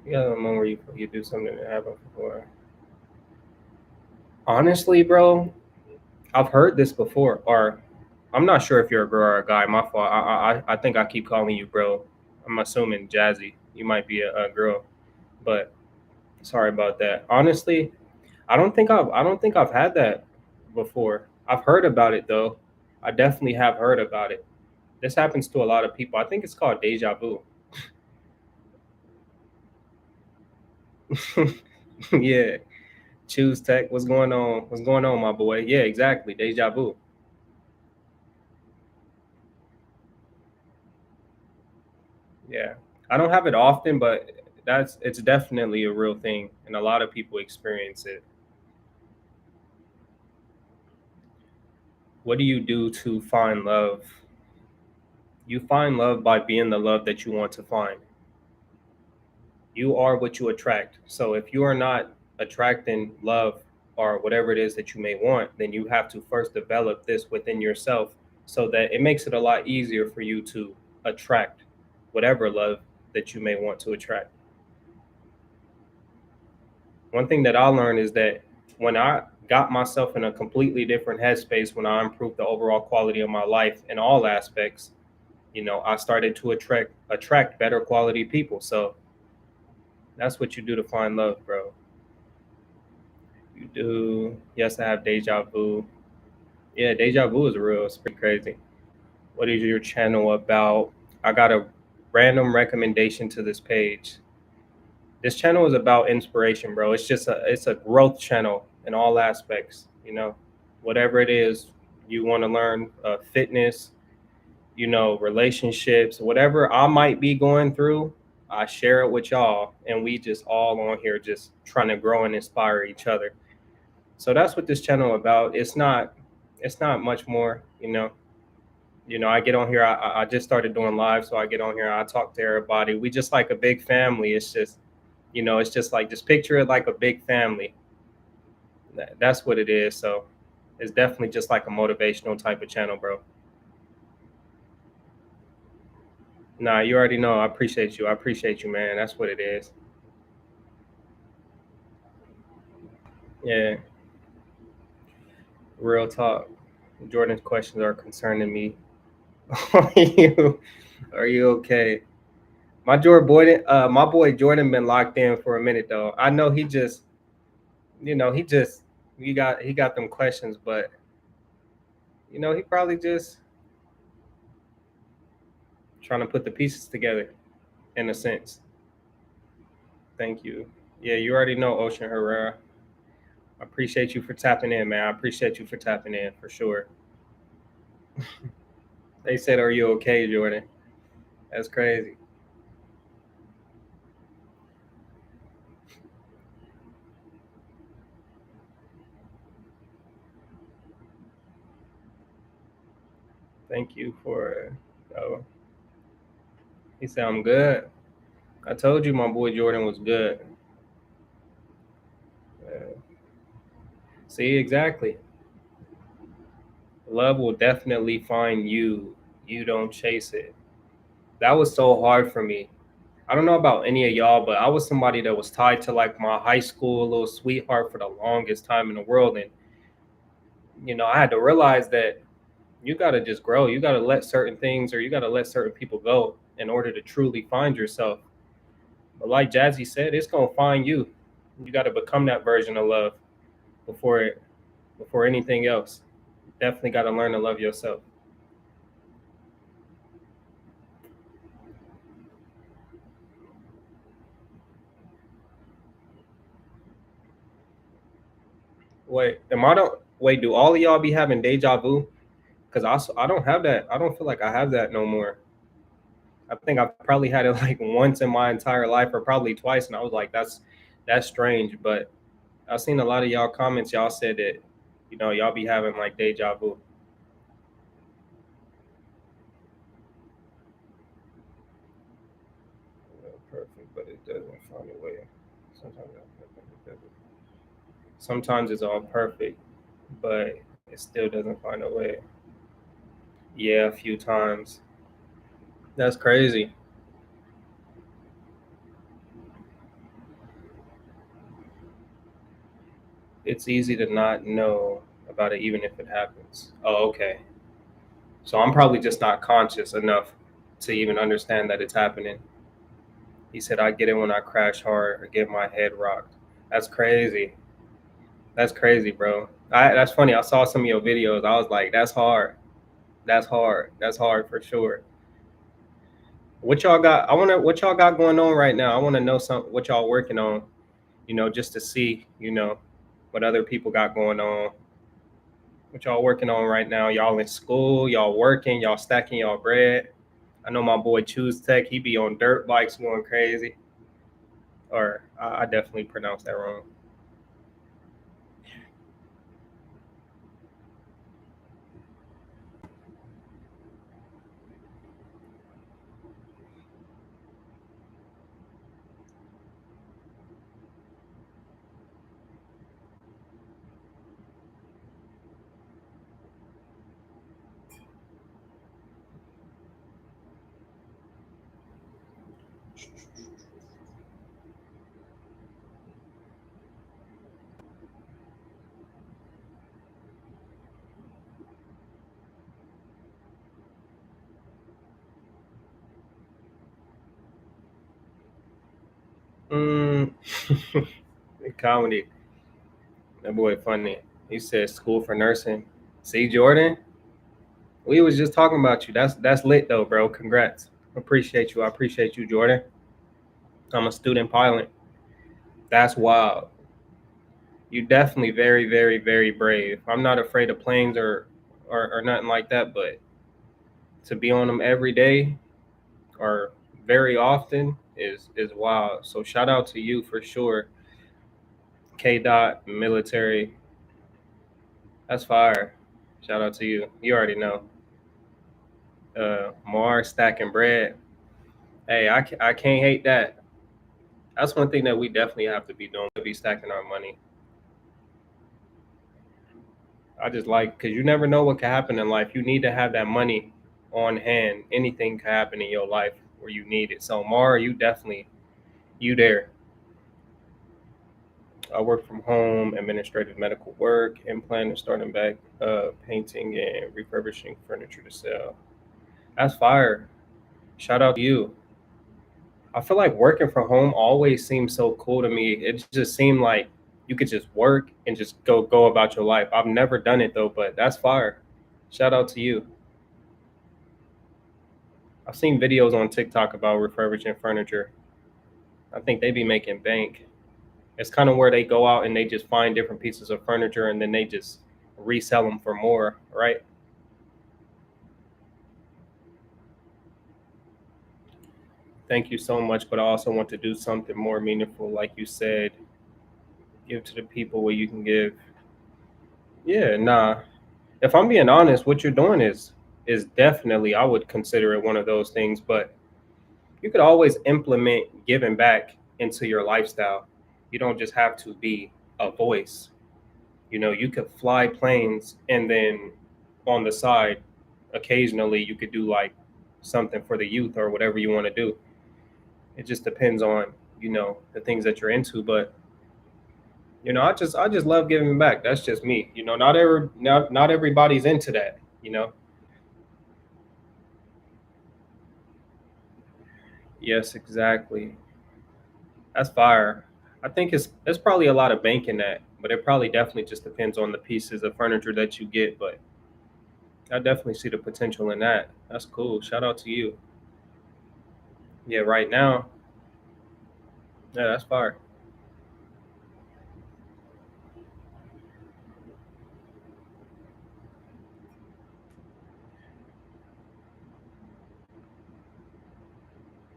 You got a moment where you do something that happened before. Honestly, bro, I've heard this before, or I'm not sure if you're a girl or a guy. My fault. I think I keep calling you bro. I'm assuming Jazzy. You might be a girl, but sorry about that. Honestly, I don't think I've had that before. I've heard about it though. I definitely have heard about it. This happens to a lot of people. I think it's called deja vu. Yeah. Choose tech. What's going on? What's going on, my boy? Yeah, exactly. Deja vu. Yeah. I don't have it often, but it's definitely a real thing and a lot of people experience it. What do you do to find love? You find love by being the love that you want to find. You are what you attract. So if you are not attracting love or whatever it is that you may want, then you have to first develop this within yourself so that it makes it a lot easier for you to attract whatever love that you may want to attract. One thing that I learned is that when I got myself in a completely different headspace when I improved the overall quality of my life in all aspects. I started to attract better quality people. So that's what you do to find love, bro. You do. Yes, I have deja vu. Yeah, deja vu is real. It's pretty crazy. What is your channel about? I got a random recommendation to this page. This channel is about inspiration, bro. It's a growth channel in all aspects. Whatever it is you want to learn, fitness, relationships, whatever I might be going through, I share it with y'all, and we just all on here just trying to grow and inspire each other. So that's what this channel about. It's not much more. I get on here. I just started doing live, so I get on here. I talk to everybody. We just like a big family. It's just like just picture it like a big family. That's what it is. So it's definitely just like a motivational type of channel, bro. Nah, you already know. I appreciate you. I appreciate you, man. That's what it is. Yeah, real talk. Jordan's questions are concerning me. Are you are you okay? My boy Jordan been locked in for a minute though. I know he just he got them questions, but he probably just trying to put the pieces together in a sense. Thank you. Yeah, you already know Ocean Herrera. I appreciate you for tapping in, man. I appreciate you for tapping in for sure. They said, "Are you okay, Jordan?" That's crazy. Thank you for. Oh, he said I'm good. I told you my boy Jordan was good. Uh, See, exactly. Love will definitely find you. You don't chase it. That was so hard for me. I don't know about any of y'all, but I was somebody that was tied to like my high school little sweetheart for the longest time in the world. And, I had to realize that you got to just grow. You got to let certain things or you got to let certain people go in order to truly find yourself. But like Jazzy said, it's going to find you. You got to become that version of love before before anything else. Definitely got to learn to love yourself. Wait, do all of y'all be having deja vu? Because I don't have that. I don't feel like I have that no more. I think I probably had it like once in my entire life, or probably twice, and I was like, that's strange. But I've seen a lot of y'all comments. Y'all said that, y'all be having like deja vu. Perfect, but it doesn't find a way. Sometimes, it doesn't. Sometimes it's all perfect, but it still doesn't find a way. Yeah, a few times. That's crazy. It's easy to not know about it even if it happens. Oh, okay. So I'm probably just not conscious enough to even understand that it's happening. He said, I get it when I crash hard or get my head rocked. That's crazy. That's crazy, bro. That's funny. I saw some of your videos. I was like, that's hard. That's hard. That's hard for sure. What y'all got? what y'all got going on right now. I want to know what y'all working on, just to see, what other people got going on. What y'all working on right now? Y'all in school, y'all working, y'all stacking y'all bread. I know my boy Choose Tech, he be on dirt bikes going crazy. Or I definitely pronounced that wrong. Mm. Comedy. That boy funny. He said school for nursing. See, Jordan, we was just talking about you. That's lit though, bro. Congrats. Appreciate you. I appreciate you, Jordan. I'm a student pilot. That's wild. You definitely very, very, very brave. I'm not afraid of planes or nothing like that, but to be on them every day or very often is wild. So shout out to you for sure. K dot military. That's fire. Shout out to you. You already know. Mar stacking bread. Hey, I can't hate that. That's one thing that we definitely have to be doing. Be stacking our money. I just like because you never know what can happen in life. You need to have that money on hand. Anything can happen in your life where you need it. So Mar, you definitely you there. I work from home, administrative medical work, and plan to starting back painting and refurbishing furniture to sell. That's fire. Shout out to you. I feel like working from home always seems so cool to me. It just seemed like you could just work and just go about your life. I've never done it though, but that's fire. Shout out to you. I've seen videos on TikTok about refurbishing furniture. I think they be making bank. It's kind of where they go out and they just find different pieces of furniture and then they just resell them for more, right? Thank you so much, but I also want to do something more meaningful, like you said, give to the people where you can give. Yeah, nah. If I'm being honest, what you're doing is definitely I would consider it one of those things, but you could always implement giving back into your lifestyle. You don't just have to be a voice. You could fly planes and then on the side, occasionally you could do like something for the youth or whatever you want to do. It just depends on, the things that you're into. But I just love giving back. That's just me. Not everybody's into that. Yes, exactly. That's fire. I think it's probably a lot of bank in that, but it probably definitely just depends on the pieces of furniture that you get. But I definitely see the potential in that. That's cool. Shout out to you. Yeah, right now, yeah, that's fire.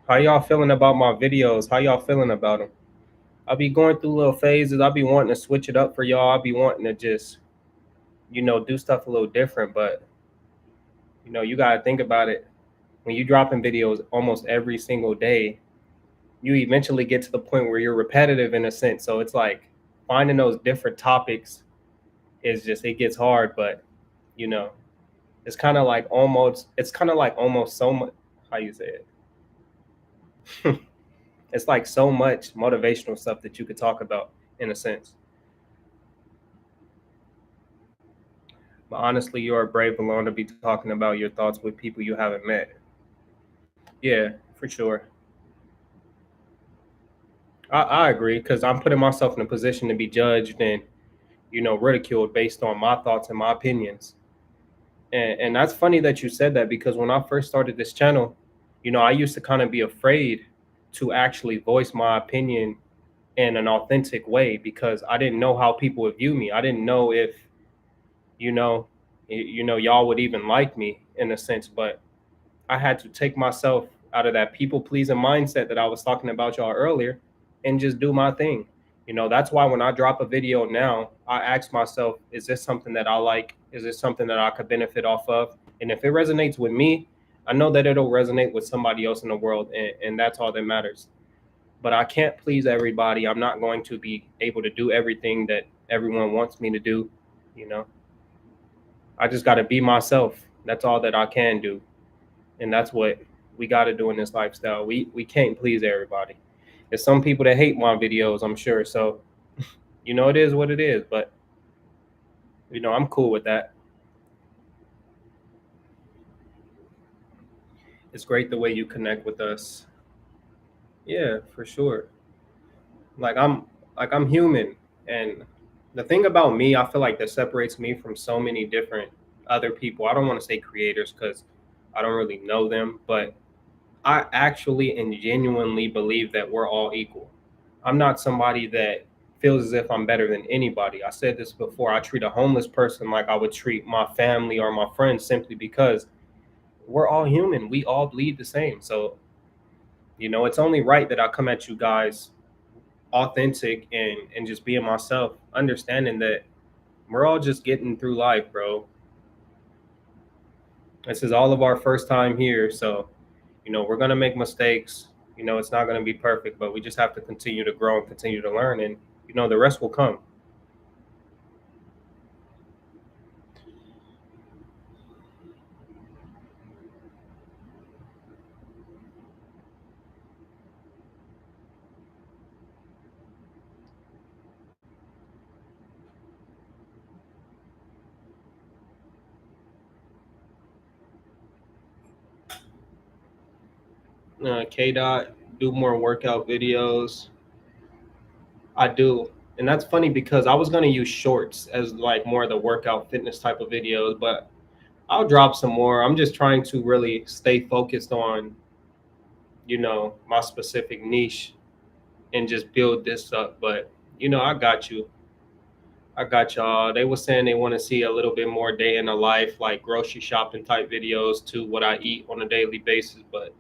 How y'all feeling about my videos? How y'all feeling about them? I'll be going through little phases. I'll be wanting to switch it up for y'all. I'll be wanting to just, do stuff a little different. But, you got to think about it. When you dropping videos almost every single day, you eventually get to the point where you're repetitive in a sense. So it's like finding those different topics is just, it gets hard. But, you know, it's kind of like almost so much, how you say it? It's like so much motivational stuff that you could talk about in a sense. But honestly, you are brave alone to be talking about your thoughts with people you haven't met. Yeah, for sure. I agree because I'm putting myself in a position to be judged and ridiculed based on my thoughts and my opinions. And that's funny that you said that because when I first started this channel, I used to kind of be afraid to actually voice my opinion in an authentic way because I didn't know how people would view me. I didn't know if you know y'all would even like me in a sense, but I had to take myself out of that people pleasing mindset that I was talking about y'all earlier and just do my thing. That's why when I drop a video now, I ask myself, is this something that I like? Is this something that I could benefit off of? And if it resonates with me, I know that it'll resonate with somebody else in the world. And that's all that matters. But I can't please everybody. I'm not going to be able to do everything that everyone wants me to do. You know, I just got to be myself. That's all that I can do. And that's what we got to do in this lifestyle. We can't please everybody. There's some people that hate my videos, I'm sure. So it is what it is. But I'm cool with that. It's great the way you connect with us. Yeah, for sure. Like I'm human, and the thing about me, I feel like that separates me from so many different other people. I don't want to say creators because I don't really know them, but I actually and genuinely believe that we're all equal. I'm not somebody that feels as if I'm better than anybody. I said this before. I treat a homeless person like I would treat my family or my friends simply because we're all human. We all bleed the same. So, it's only right that I come at you guys authentic and just being myself, understanding that we're all just getting through life, bro. This is all of our first time here, so we're gonna make mistakes. It's not gonna be perfect, but we just have to continue to grow and continue to learn, and the rest will come. K dot, do more workout videos. I do, and that's funny because I was gonna use shorts as like more of the workout fitness type of videos, but I'll drop some more. I'm just trying to really stay focused on my specific niche and just build this up. But I got you. I got y'all. They were saying they want to see a little bit more day in the life, like grocery shopping type videos to what I eat on a daily basis. But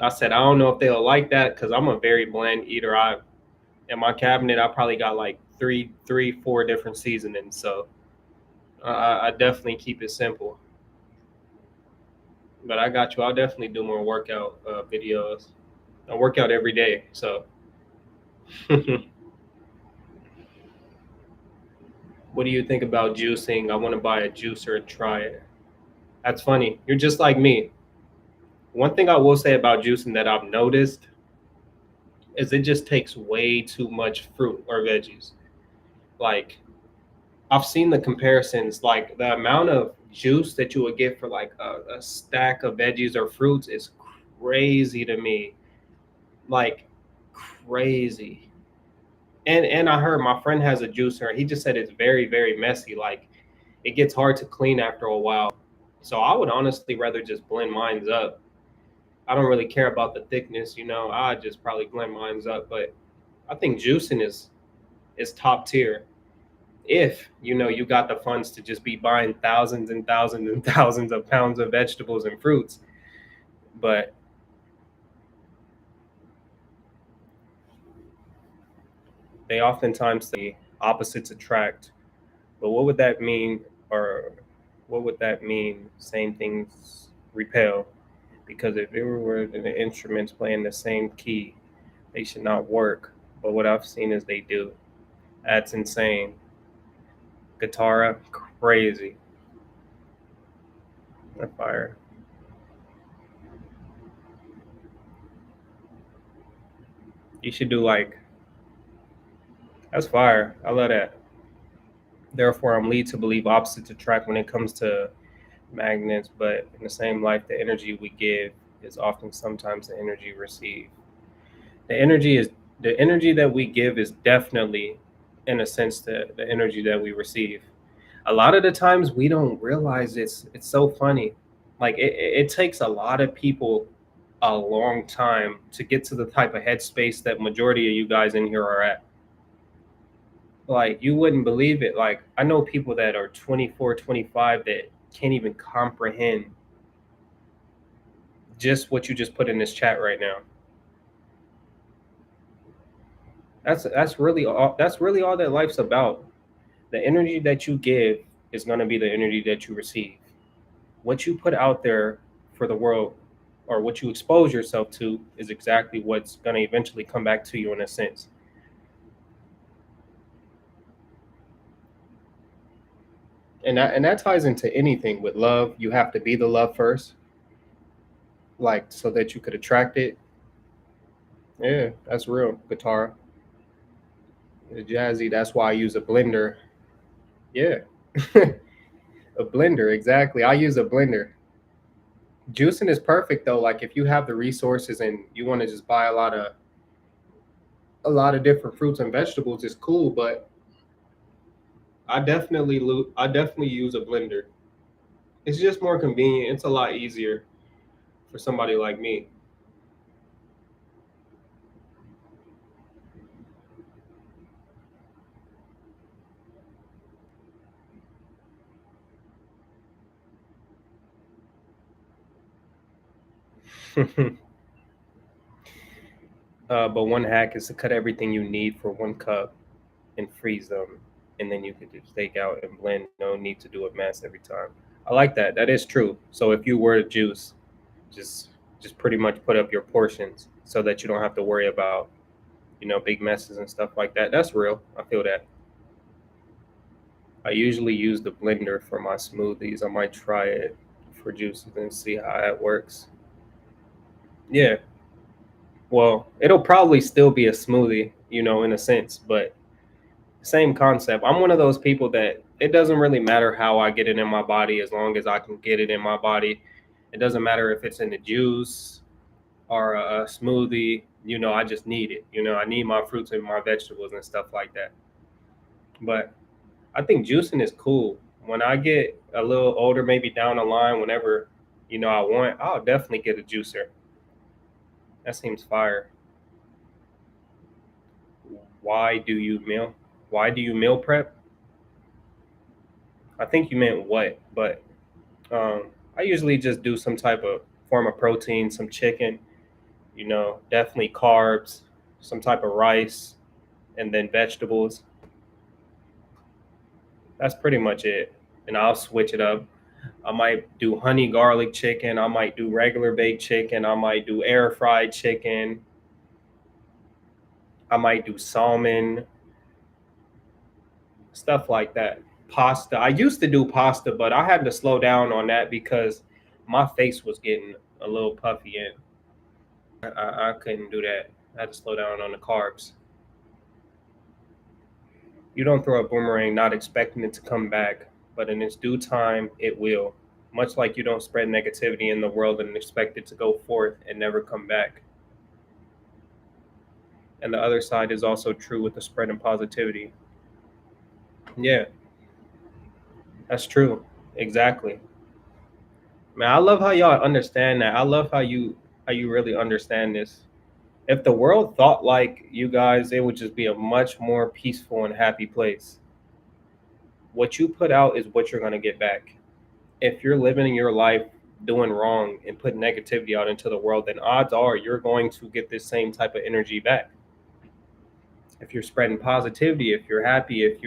I said I don't know if they'll like that because I'm a very bland eater. I in my cabinet I probably got like three, four different seasonings. So I definitely keep it simple. But I got you. I'll definitely do more workout videos. I work out every day. So what do you think about juicing? I want to buy a juicer and try it. That's funny. You're just like me. One thing I will say about juicing that I've noticed is it just takes way too much fruit or veggies. Like I've seen the comparisons, like the amount of juice that you would get for like a stack of veggies or fruits is crazy to me. Like crazy. And I heard my friend has a juicer. He just said it's very, very messy. Like it gets hard to clean after a while. So I would honestly rather just blend mines up. I don't really care about the thickness, I just probably blend mines up. But I think juicing is top tier. If you got the funds to just be buying thousands and thousands and thousands of pounds of vegetables and fruits. But they oftentimes say opposites attract. But what would that mean? Or what would that mean? Same things repel. Because if it were the instruments playing the same key, they should not work. But what I've seen is they do. That's insane. Guitar, crazy. That fire. You should do like that's fire. I love that. Therefore, I'm lead to believe opposites attract when it comes to magnets, but in the same life, the energy we give is often sometimes the energy received. The energy is the energy that we give is definitely, in a sense, the energy that we receive. A lot of the times we don't realize it's so funny. Like it takes a lot of people a long time to get to the type of headspace that majority of you guys in here are at. Like you wouldn't believe it. Like I know people that are 24, 25 that can't even comprehend just what you just put in this chat right now. That's really all that life's about. The energy that you give is going to be the energy that you receive. What you put out there for the world or what you expose yourself to is exactly what's going to eventually come back to you in a sense. And that ties into anything with love. You have to be the love first, like so that you could attract it. Yeah, that's real. Guitar, jazzy. That's why I use a blender. Yeah, a blender. Exactly. I use a blender. Juicing is perfect though. Like if you have the resources and you want to just buy a lot of a lot of different fruits and vegetables is cool, but I definitely use a blender. It's just more convenient. It's a lot easier for somebody like me. But one hack is to cut everything you need for one cup and freeze them, and then you could just take out and blend. No need to do a mess every time. I like that. That is true. So if you were to juice, just just pretty much put up your portions so that you don't have to worry about big messes and stuff like that. That's real. I feel that. I usually use the blender for my smoothies. I might try it for juices and see how it works. Yeah. Well, it'll probably still be a smoothie, in a sense, but same concept. I'm one of those people that it doesn't really matter how I get it in my body as long as I can get it in my body. It doesn't matter if it's in the juice or a smoothie. I just need it. I need my fruits and my vegetables and stuff like that. But I think juicing is cool. When I get a little older, maybe down the line, whenever I want, I'll definitely get a juicer. That seems fire. Why do you meal? Why do you meal prep? I think you meant what, but Um, I usually just do some type of form of protein, some chicken, definitely carbs, some type of rice, and then vegetables. That's pretty much it. And I'll switch it up. I might do honey garlic chicken. I might do regular baked chicken. I might do air fried chicken. I might do salmon, stuff like that. Pasta. I used to do pasta, but I had to slow down on that because my face was getting a little puffy and I couldn't do that. I had to slow down on the carbs. You don't throw a boomerang not expecting it to come back, but in its due time, it will. Much like you don't spread negativity in the world and expect it to go forth and never come back. And the other side is also true with the spread of positivity. Yeah, that's true. Exactly. Man, I love how y'all understand that. I love how you really understand this. If the world thought like you guys, it would just be a much more peaceful and happy place. What you put out is what you're going to get back. If you're living your life doing wrong and putting negativity out into the world, then odds are you're going to get this same type of energy back. If you're spreading positivity, if you're happy, if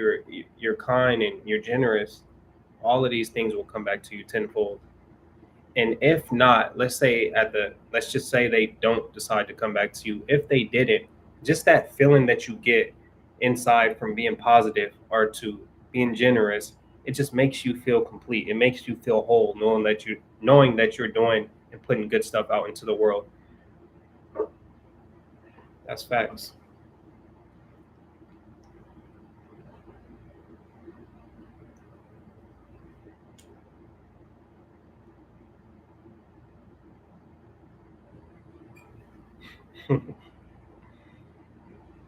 you're kind and you're generous, all of these things will come back to you tenfold. And if not, let's just say they don't decide to come back to you. If they didn't, just that feeling that you get inside from being positive or to being generous, it just makes you feel complete. It makes you feel whole, knowing that you're doing and putting good stuff out into the world. That's facts.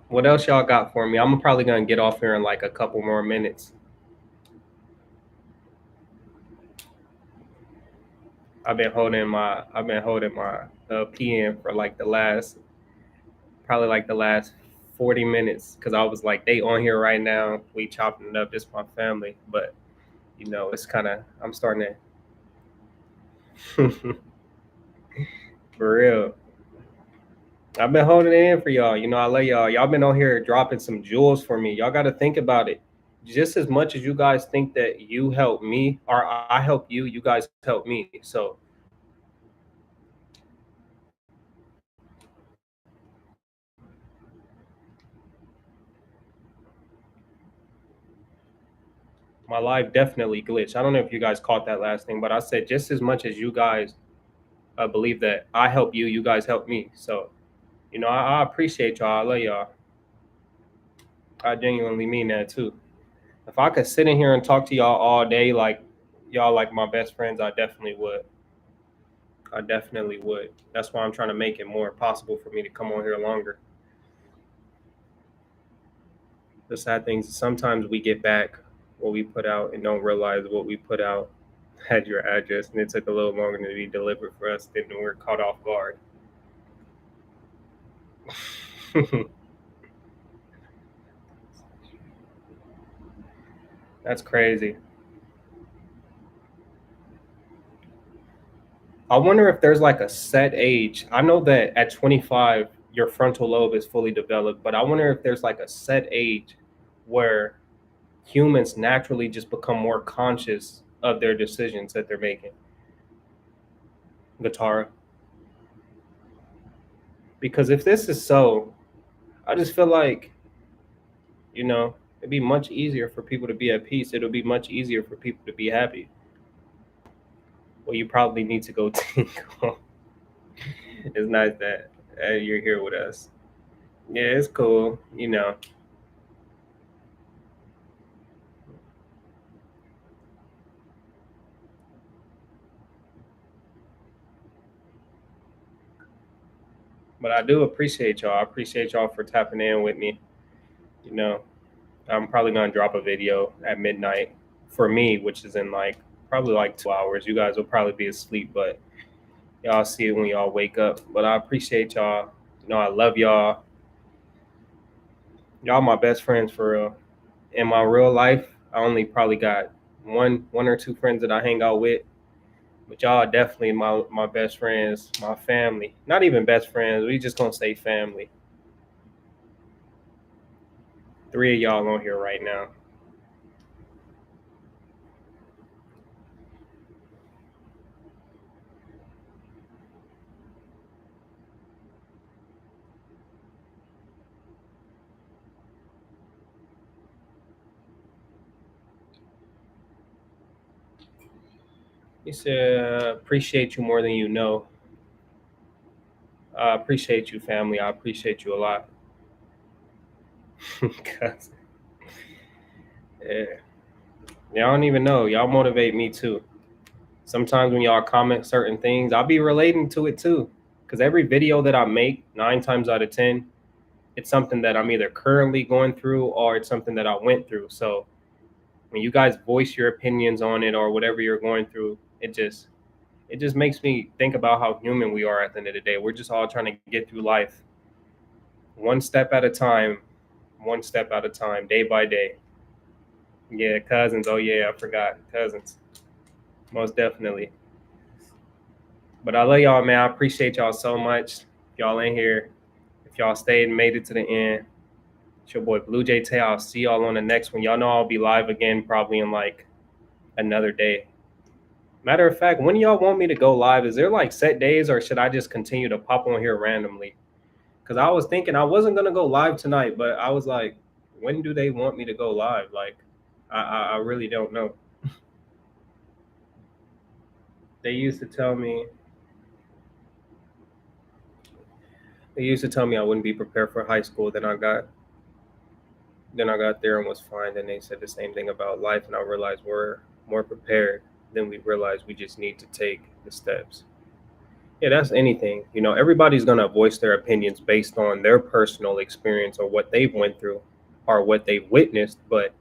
What else y'all got for me? I'm probably gonna get off here in like a couple more minutes. I've been holding my PN for like the last probably like the last 40 minutes because I was like, they on here right now. We chopping it up. This my family. But, it's kind of, I'm starting to, for real. I've been holding it in for y'all. I love y'all. Y'all been on here dropping some jewels for me. Y'all got to think about it. Just as much as you guys think that you help me or I help you, you guys help me. So my live definitely glitched. I don't know if you guys caught that last thing, but I said just as much as you guys believe that I help you, you guys help me. So I appreciate y'all. I love y'all. I genuinely mean that too. If I could sit in here and talk to y'all all day, like y'all, like my best friends, I definitely would. I definitely would. That's why I'm trying to make it more possible for me to come on here longer. The sad thing is sometimes we get back what we put out and don't realize what we put out had your address, and it took a little longer to be delivered for us. Then we're caught off guard. That's crazy. I wonder if there's like a set age. I know that at 25, your frontal lobe is fully developed, but I wonder if there's like a set age where humans naturally just become more conscious of their decisions that they're making. Guitar. Because if this is so, I just feel like, it'd be much easier for people to be at peace. It'll be much easier for people to be happy. Well, you probably need to go tingle. It's nice that you're here with us. Yeah, it's cool. But I do appreciate y'all. I appreciate y'all for tapping in with me. You know, I'm probably gonna drop a video at midnight for me, which is in like probably like 2 hours. You guys will probably be asleep, but y'all see it when y'all wake up. But I appreciate y'all. I love y'all. Y'all my best friends for real. In my real life, I only probably got one or two friends that I hang out with. But y'all are definitely my best friends, my family. Not even best friends. We just gonna say family. Three of y'all on here right now. He said, appreciate you more than you know. I appreciate you, family. I appreciate you a lot. 'Cause, yeah. Y'all don't even know. Y'all motivate me too. Sometimes when y'all comment certain things, I'll be relating to it too. Because every video that I make, 9 times out of 10, it's something that I'm either currently going through or it's something that I went through. So when you guys voice your opinions on it or whatever you're going through, it just makes me think about how human we are at the end of the day. We're just all trying to get through life one step at a time, one step at a time, day by day. Yeah, cousins. Oh yeah, I forgot cousins. Most definitely. But I love y'all, man. I appreciate y'all so much. Y'all in here. If y'all stayed and made it to the end, it's your boy Blue Jay Tay. I'll see y'all on the next one. Y'all know I'll be live again probably in like another day. Matter of fact, when y'all want me to go live? Is there like set days or should I just continue to pop on here randomly? Because I was thinking I wasn't gonna go live tonight, but I was like, when do they want me to go live? Like, I really don't know. They used to tell me they used to tell me I wouldn't be prepared for high school. Then I got there and was fine. Then they said the same thing about life, and I realized we're more prepared than we realize. We just need to take the steps. Yeah, that's anything. Everybody's gonna voice their opinions based on their personal experience or what they've went through or what they've witnessed, but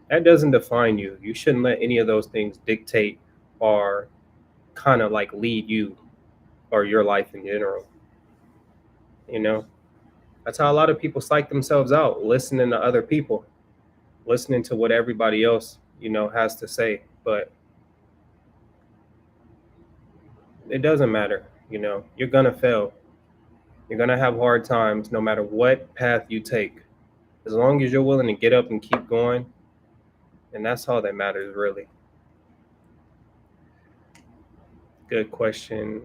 that doesn't define you. You shouldn't let any of those things dictate or kind of like lead you or your life in general. You know, that's how a lot of people psych themselves out, listening to other people, listening to what everybody else, has to say. But it doesn't matter. You're going to fail. You're going to have hard times no matter what path you take. As long as you're willing to get up and keep going, and that's all that matters, really. Good question.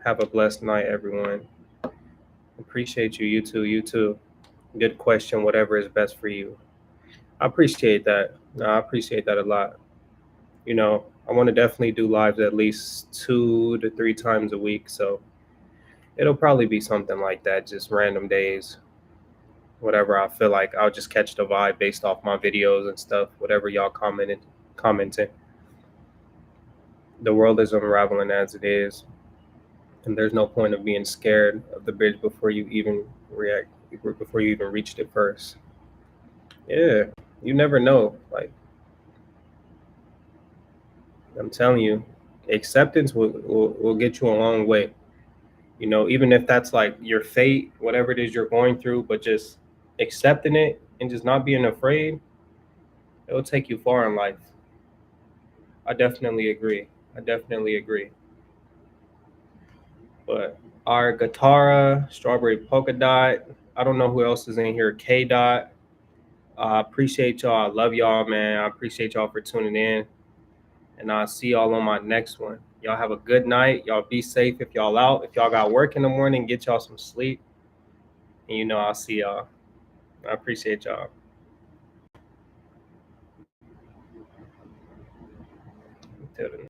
Have a blessed night, everyone. Appreciate you. You too. You too. Good question. Whatever is best for you. I appreciate that. No, I appreciate that a lot. I want to definitely do lives at least 2 to 3 times a week. So it'll probably be something like that, just random days. Whatever I feel like, I'll just catch the vibe based off my videos and stuff. Whatever y'all commenting. The world is unraveling as it is, and there's no point of being scared of the bridge before you even react, before you even reached it first. Yeah, you never know. Like I'm telling you, acceptance will get you a long way. Even if that's like your fate, whatever it is you're going through, but just accepting it and just not being afraid, it will take you far in life. I definitely agree. I definitely agree. But our Guitarra, Strawberry Polka Dot, I don't know who else is in here. K Dot. I appreciate y'all. I love y'all, man. I appreciate y'all for tuning in. And I'll see y'all on my next one. Y'all have a good night. Y'all be safe if y'all out. If y'all got work in the morning, get y'all some sleep. And I'll see y'all. I appreciate y'all. Till the